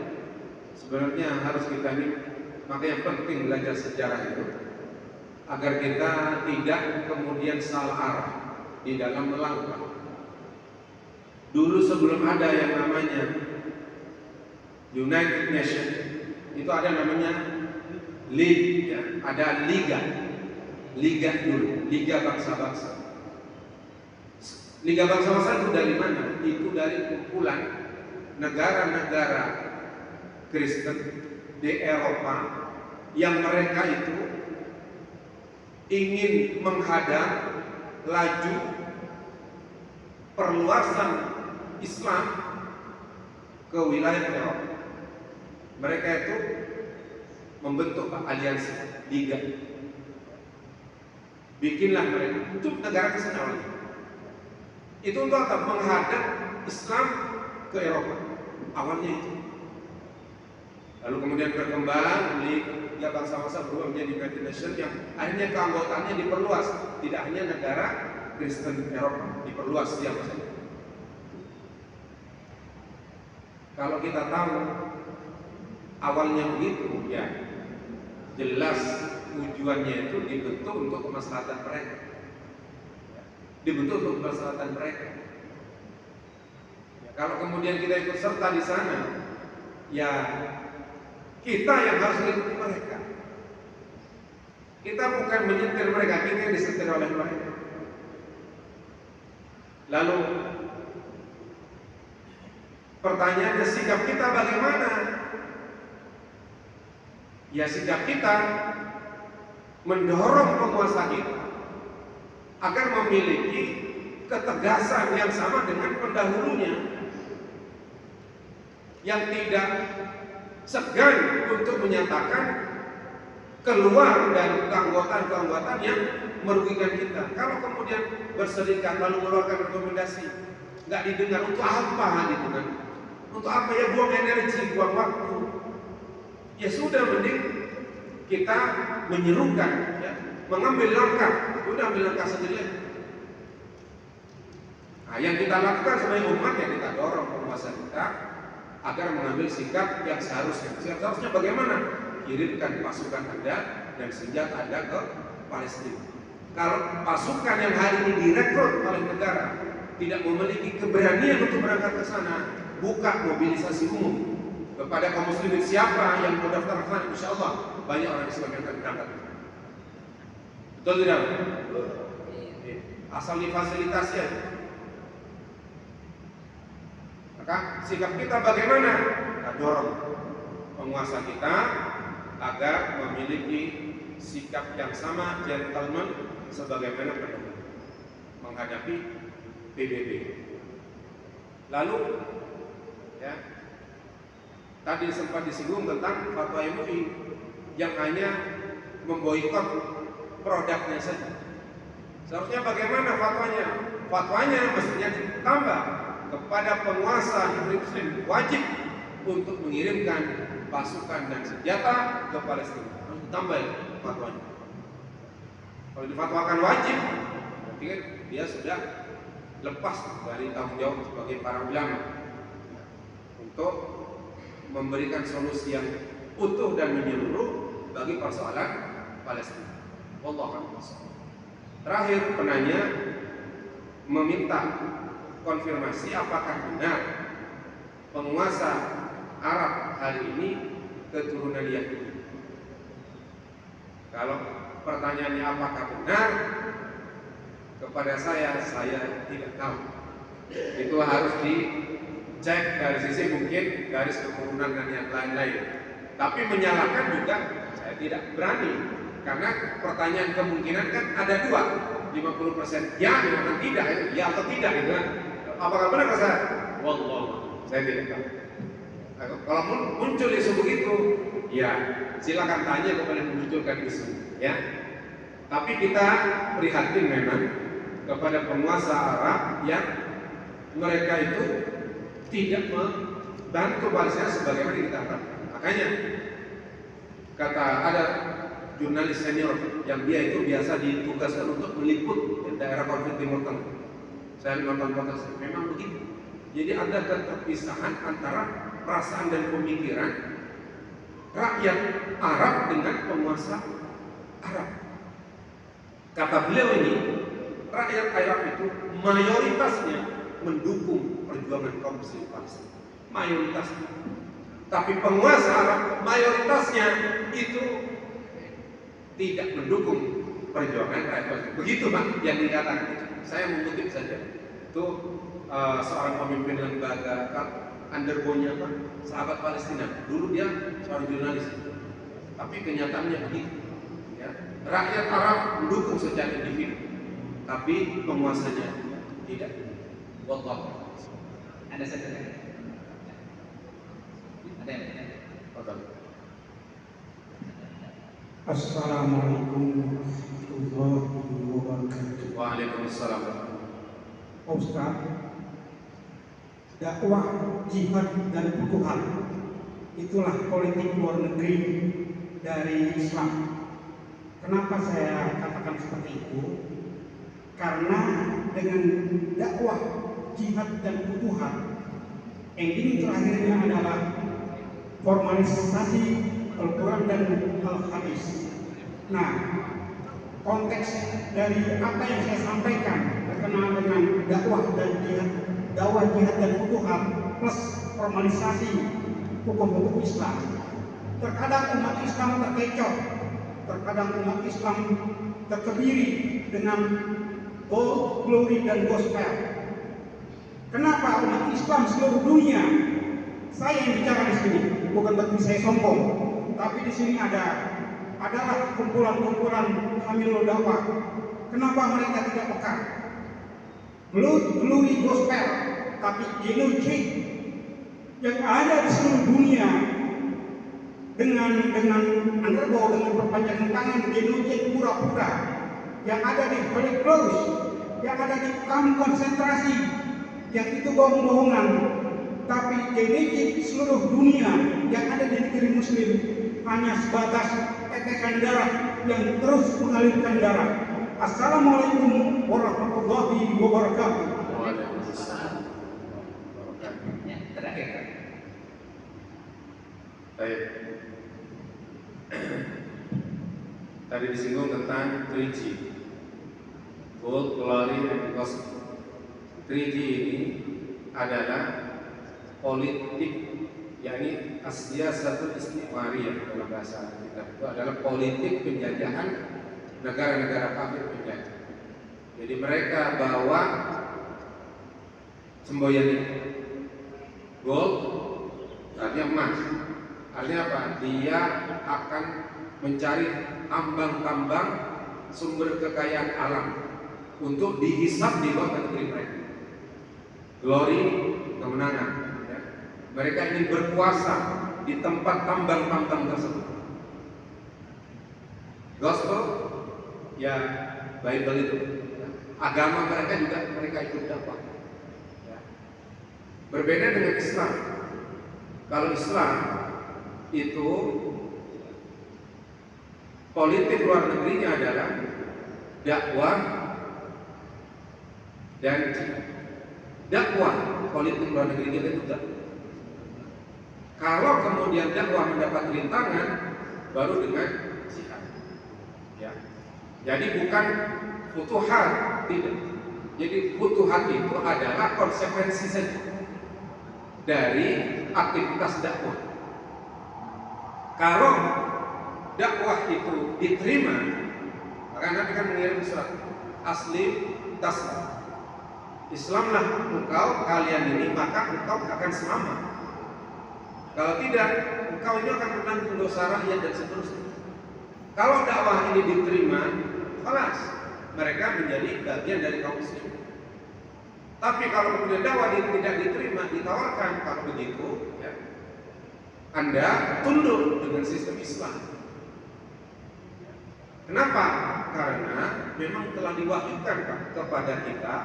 Sebenarnya harus kita ini, makanya penting belajar sejarah itu agar kita tidak kemudian salah arah di dalam melangkah. Dulu sebelum ada yang namanya United Nations, itu ada namanya League, ya, ada Liga dulu, Liga Bangsa-Bangsa. Liga Bangsa-Bangsa itu dari mana? Itu dari kumpulan negara-negara Kristen di Eropa yang mereka itu ingin menghadang laju perluasan Islam ke wilayah Eropa. Mereka itu membentuk aliansi Liga. Bikinlah mereka itu negara kesana. Itu untuk apa? Menghadap Islam ke Eropa. awalnya itu. Lalu kemudian berkembang di bangsa-bangsa berubah menjadi United Nations yang akhirnya keanggotaannya diperluas, tidak hanya negara Kristen Eropa, diperluas siapa saja. Kalau kita tahu awalnya begitu, ya jelas tujuannya itu dibentuk untuk kemaslahatan mereka, dibentuk untuk kemaslahatan mereka. Ya, kalau kemudian kita ikut serta di sana, ya kita yang harus mengikuti mereka. Kita bukan menyetir mereka, kita yang disetir oleh mereka. Lalu pertanyaannya, sikap kita bagaimana? Ya sikap kita mendorong penguasa kita agar memiliki ketegasan yang sama dengan pendahulunya, yang tidak segan untuk menyatakan keluar dari keanggotaan yang merugikan kita. Kalau kemudian berserikat lalu mengeluarkan rekomendasi, nggak didengar, untuk apa gitu kan? Untuk apa ya, buang energi, buang waktu? Ya sudah, mending kita menyerukan, ya, mengambil langkah. Udah ambil langkah sendiri. Nah, yang kita lakukan sebagai umat, yang kita dorong penguasa kita agar mengambil sikap yang seharusnya. Sikap seharusnya bagaimana? Kirimkan pasukan Anda dan senjata Anda ke Palestina. Kalau pasukan yang hari ini direkrut oleh negara tidak memiliki keberanian untuk berangkat ke sana, buka mobilisasi umum kepada kaum muslimin, siapa yang mau daftar ke sana, insya Allah banyak orang Islam yang akan berangkat. Betul tidak? Asal difasilitasi aja. Maka sikap kita bagaimana? Kita dorong penguasa kita agar memiliki sikap yang sama, gentleman, sebagaimana pendahulu menghadapi PBB. Lalu, ya, tadi sempat disinggung tentang fatwa MUI yang hanya memboikot produknya saja. Seharusnya bagaimana fatwanya? Fatwanya mestinya ditambah kepada penguasa Muslim, wajib untuk mengirimkan pasukan dan senjata ke Palestina. Harus ditambah fatwanya. Kalau difatwakan wajib, berarti kan dia sudah lepas dari tanggung jawab sebagai para ulama untuk memberikan solusi yang utuh dan menyeluruh bagi persoalan Palestina. Wallahu a'lam. Terakhir, penanya meminta konfirmasi apakah benar penguasa Arab hari ini keturunan Yahudi. Kalau pertanyaannya apakah benar, kepada saya tidak tahu. Itu harus dicek dari sisi mungkin garis keturunan dan yang lain-lain. Tapi menyalahkan juga saya tidak berani, karena pertanyaan kemungkinan kan ada dua, 50% ya dengan tidak, ya atau tidak gitu kan. Apakah benar kata saya? Wallah, saya tidak tahu. Kalau muncul isu begitu, ya silakan tanya kepada yang memunculkan isu, ya. Tapi kita prihatin memang kepada penguasa Arab yang mereka itu tidak membantu Palestina sebagaimana kita harapkan. Makanya kata ada jurnalis senior yang dia itu biasa ditugaskan untuk meliput daerah konflik Timur Tengah. Saya nonton podcast, memang begitu. Jadi ada keterpisahan antara perasaan dan pemikiran rakyat Arab dengan penguasa Arab. Kata beliau ini, rakyat Arab itu mayoritasnya mendukung perjuangan kaum muslim Palestina. Mayoritasnya. Tapi penguasa Arab mayoritasnya itu tidak mendukung perjuangan rakyat Palestina. Begitu Pak yang dikatakan itu. Saya mengutip saja. Itu seorang pemimpin lembaga undergo-nya Pak, sahabat Palestina. Dulu dia seorang jurnalis. Tapi kenyataannya begitu. Ya. Rakyat Arab mendukung secara individu, tapi penguasanya tidak. Wallahu. Ada satu lagi. Ada yang bertanya? Assalamualaikum warahmatullahi wabarakatuh. Waalaikumsalam. Ustaz, dakwah, jihad, dan futuhat. Itulah politik luar negeri dari Islam. Kenapa saya katakan seperti itu? Karena dengan dakwah, jihad, dan futuhat, ending terakhirnya adalah formalisasi Al-Quran dan Al-Hadis. Nah, konteks dari apa yang saya sampaikan berkenaan dengan dakwah jihad dan futuhat plus formalisasi hukum-hukum Islam. Terkadang umat Islam terkecoh, terkadang umat Islam terkebiri dengan gold, glory, dan gospel. Kenapa umat Islam seluruh dunia? Saya yang bicara di sini, bukan berarti saya sombong, tapi di sini adalah kumpulan-kumpulan hamilul dakwah. Kenapa mereka tidak peka? Glory gospel, tapi genocide yang ada di seluruh dunia dengan undergo, dengan perpanjangan tangan, genocide pura-pura yang ada di Holocaust, yang ada di kamp konsentrasi, yang itu bohong-bohongan. Tapi genocide seluruh dunia yang ada di negeri Muslim hanya sebatas tetesan darah yang terus mengalirkan darah. Assalamualaikum warahmatullahi wabarakatuh. Ya, terakhir. Baik. Tadi disinggung tentang 3G, Gold, Glory, and Gospel. 3G ini adalah politik, yakni as-siyasatul istiqmariyah dalam bahasa kita. Itu adalah politik penjajahan negara-negara kafir penjajah. Jadi mereka bawa semboyan ini, gold, artinya emas. Artinya apa? Dia akan mencari tambang-tambang sumber kekayaan alam untuk dihisap di luar negeri mereka. Glory, kemenangan. Ya. Mereka ingin berkuasa di tempat tambang-tambang tersebut. Gospel, ya Bible itu. Ya. Agama mereka juga mereka ikut dakwah. Ya. Berbeda dengan Islam. Kalau Islam itu politik luar negerinya adalah dakwah dan jihad. Dakwah politik luar negeri kita juga. Kalau kemudian dakwah mendapat rintangan, baru dengan jihad. Ya. Jadi bukan futuhat, tidak. Jadi futuhat itu adalah konsekuensi saja dari aktivitas dakwah. Kalau dakwah itu diterima, maka Nabi kan mengirim surat aslim taslim. Islamlah engkau kalian ini, maka engkau akan selamat. Kalau tidak, engkau ini akan menanggung dosa rakyat dan seterusnya. Kalau dakwah ini diterima, kelas mereka menjadi bagian dari kaum muslim. Tapi kalau kemudian dakwah ini tidak diterima, ditawarkan, kalau begitu, ya, Anda tunduk dengan sistem Islam. Kenapa? Karena memang telah diwahyukan kepada kita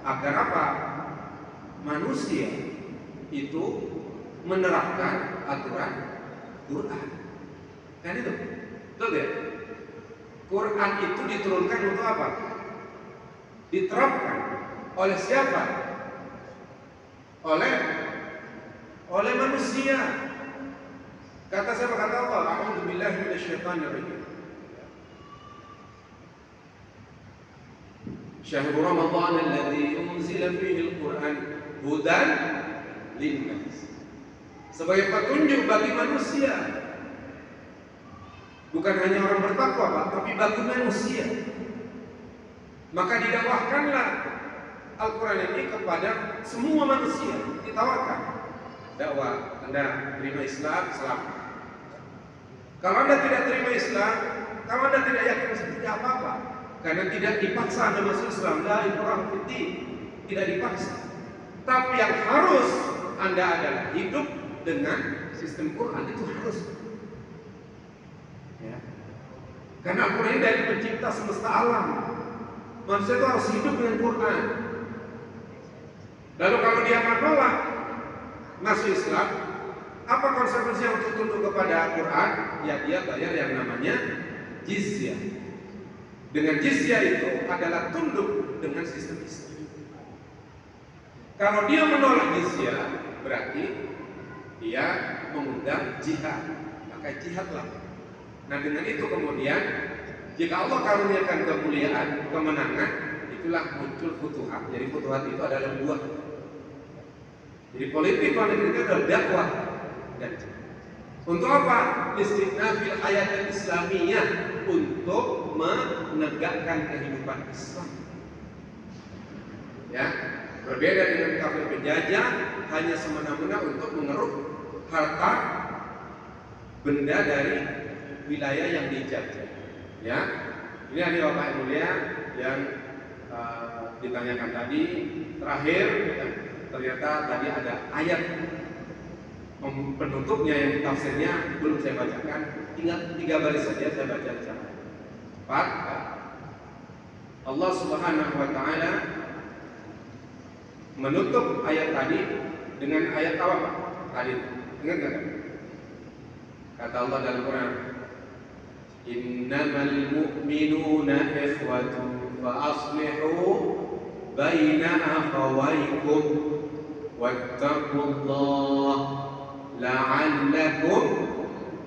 agar apa? Manusia itu menerapkan aturan Quran. Kan itu? Betul ya? Quran itu diturunkan untuk apa? Diterapkan oleh siapa? Oleh manusia. Kata siapa? Kata Allah, a'udzubillahi minasyaitonirrajim. Syahrul Ramadan alladzi unzila fihi al-Qur'an hudan linnas. Sebagai petunjuk bagi manusia. Bukan hanya orang bertakwa, Pak, tapi bagi manusia. Maka didakwahkanlah Al-Quran ini kepada semua manusia, ditawarkan dakwah. Anda terima Islam, selamat. Kalau Anda tidak terima Islam, kalau Anda tidak yakin seperti apa-apa, karena tidak dipaksa Anda masuk Islam, la ikraha fid-din, tidak dipaksa. Tapi yang harus Anda adalah hidup dengan sistem Quran, itu harus. Ya. Karena Al-Quran dari pencipta semesta alam, manusia itu harus hidup dengan Quran. Lalu kalau dia menolak masuk Islam, apa konsekuensinya untuk tunduk kepada Al-Quran? Ya dia bayar yang namanya jizyah. Dengan jizyah itu adalah tunduk dengan sistem Islam. Kalau dia menolak jizyah, berarti dia mengundang jihad. Maka jihadlah. Nah dengan itu kemudian, jika Allah karuniakan kemuliaan, kemenangan, itulah muncul futuhat. Jadi futuhat itu adalah buah. Jadi politik itu adalah dakwah. Dan untuk apa? Istinafil hayat Islamiyah, untuk menegakkan kehidupan Islam. Ya, berbeda dengan kafir penjajah, hanya semena-mena untuk mengeruk harta benda dari wilayah yang dijajah. Ya, ini ada Bapak yang mulia yang ditanyakan tadi terakhir. Ya, ternyata tadi ada ayat penutupnya yang tafsirnya belum saya bacakan. Tinggal 3 baris saja saya baca secara 4. Allah Subhanahu wa taala menutup ayat tadi dengan ayat apa Pak? Tadi ingat enggak? Kata Allah dalam Quran, "Innamal mu'minuna ikhwatun fa aslihu baina akhawaykum wattaqullah la'allakum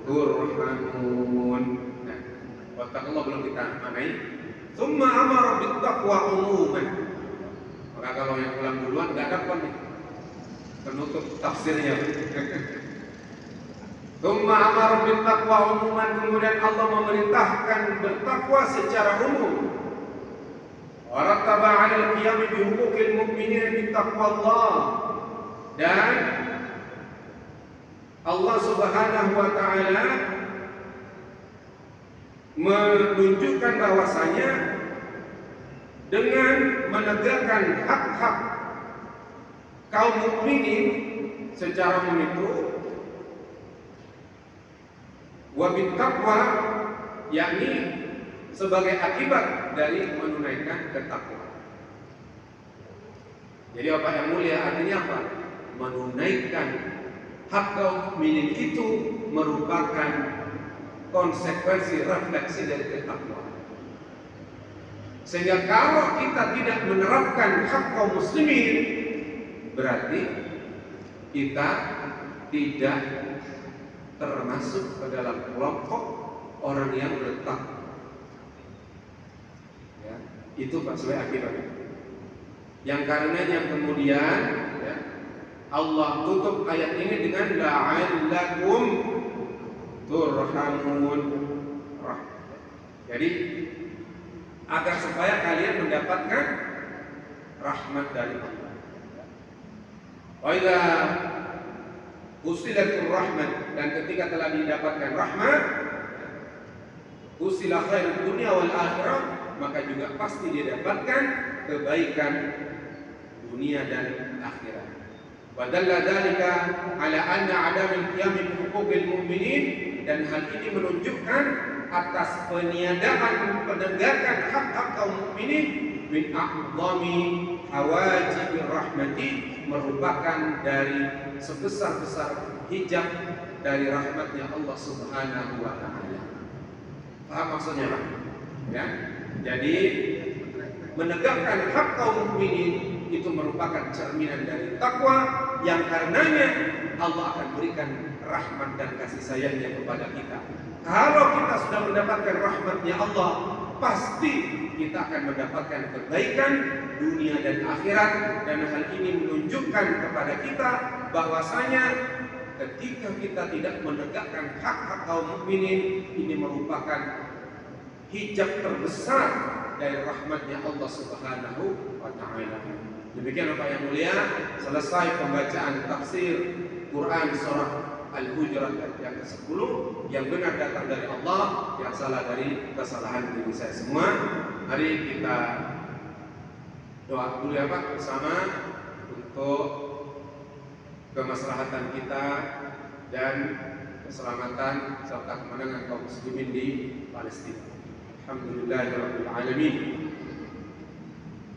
turhamun." Nah, wattaqullah belum kita manai. Tsumma amara bittaqwa umuman. Maka kalau yang ulang duluan enggak dapat nih penutup tafsirnya. Tsumma amara bittaqwa umuman, kemudian Allah memerintahkan bertakwa secara umum. Wa rattaba 'ala al-qiyam bi huquqil mu'minin bittaqwallah. Dan Allah Subhanahu wa taala menunjukkan bahwasanya dengan menegakkan hak-hak kaum mukminin secara menyeluruh, wa bittaqwa, yakni sebagai akibat dari menunaikan ketakwaan. Jadi apa yang mulia artinya apa? Menunaikan hak kaum mukminin itu merupakan konsekuensi refleksi dari ketakwaan. Sehingga kalau kita tidak menerapkan hak kaum muslimin, berarti kita tidak termasuk ke dalam kelompok orang yang bertakwa. Ya, itu Pak sebagai akibatnya. Yang karenanya kemudian ya, Allah tutup ayat ini dengan la'allakum turhamun. Jadi agar supaya kalian mendapatkan rahmat dari Allah. Wa idza usilatur rahmat, dan ketika telah didapatkan rahmat, usila khairud dunya wal akhirah, maka juga pasti didapatkan kebaikan dunia dan akhirat. Wa dalla dzalika ala anna adamul qiyam bi huquqil mu'minin, dan hal ini menunjukkan atas peniadaan penegakan hak-hak kaum mukminin min a'zami hawajibir rahmati, merupakan dari sebesar-besar hijab dari rahmatnya Allah Subhanahu wa taala. Paham maksudnya Pak? Ya. Jadi menegakkan hak kaum mukminin itu merupakan cerminan dari takwa, yang karenanya Allah akan berikan rahmat dan kasih sayangnya kepada kita. Kalau kita sudah mendapatkan rahmatnya Allah, pasti kita akan mendapatkan kebaikan dunia dan akhirat. Dan hal ini menunjukkan kepada kita bahwasanya ketika kita tidak menegakkan hak-hak kaum mukminin, ini merupakan hijab terbesar dari rahmatnya Allah Subhanahu wa taala. Demikian Bapak yang mulia, selesai pembacaan tafsir Quran surah Al-Hujurat yang ke-10. Yang benar datang dari Allah, yang salah dari kesalahan diri saya semua. Mari kita doa dulu ya Pak bersama untuk kemaslahatan kita dan keselamatan serta kemenangan kaum muslimin di Palestina. Alhamdulillahirabbil alamin.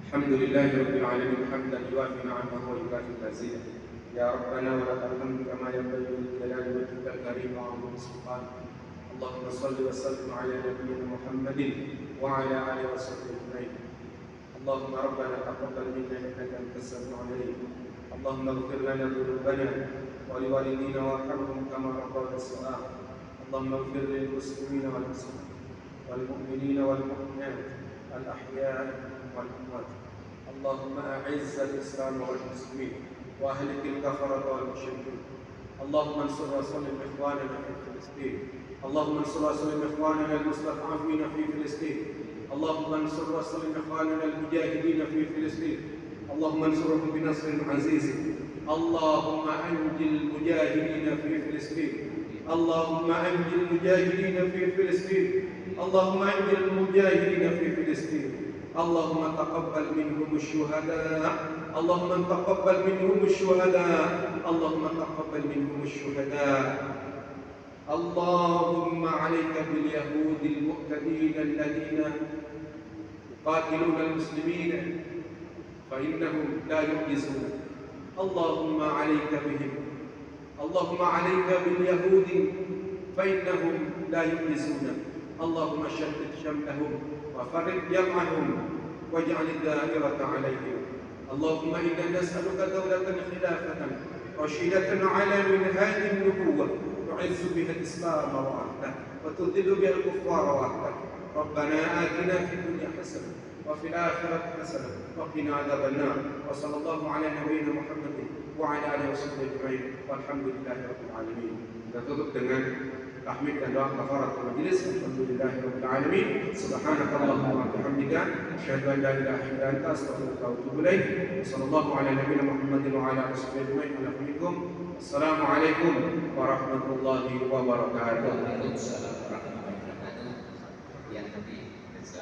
الحمد لله رب العالمين حمدا يوافي نعمه ويكافئ مزيده. يا ربنا ولك الحمد كما ينبغي لجلال وجهك الكريم وعظيم سلطانك. اللهم صل وسلم على نبينا محمد وعلى اله وصحبه اجمعين. اللهم ربنا تقبل منا انك انت السميع العليم. اللهم اغفر لنا ذنوبنا ولوالدينا وارحمهم كما ربونا صغارا. اللهم اغفر للمسلمين والمسلمات والمؤمنين والمؤمنات الاحياء والاموات. اللهم اعز الاسلام والمسلمين واهلك الكفره والمشركين. اللهم انصر وسلم اخواننا في فلسطين. اللهم انصر وسلم اخواننا المستضعفين في فلسطين. اللهم انصر وسلم اخواننا المجاهدين في فلسطين. اللهم انصرهم بنصر عزيز. اللهم انجِ المجاهدين في فلسطين. اللهم انجِ المجاهدين في فلسطين. اللهم انجِ المجاهدين في فلسطين. اللهم تقبل منهم الشهداء. اللهم تقبل منهم الشهداء. اللهم تقبل منهم الشهداء. اللهم عليك باليهود المعتدين الذين يقاتلون المسلمين فإنهم لا يعجزون. اللهم عليك بهم. اللهم عليك باليهود فإنهم لا يعجزون. اللهم شتت شملهم وفرق جمعهم واجعل الدائرة عليهم. اللهم إنا نسألك دولة خلافة رشيدة على منهاج النبوة تعز بها الإسلام وحده وتذل بها الكفار وحده. ربنا آتنا في الدنيا حسنة وفي الآخرة حسنة وقنا عذاب النار. وصلى الله على نبينا محمد وعلى آله وصحبه أجمعين والحمد لله رب العالمين. Kita tutup dengan tahmid dan doa kafaratul majlis. Alhamdulillahirabbil alamin. Subhanakallahumma wa bihamdika asyhadu an la ilaha illa anta astaghfiruka wa atubu ilaik. Sallallahu ala nabiyyina Muhammadin wa ala alihi wasallam. Assalamualaikum warahmatullahi wabarakatuh.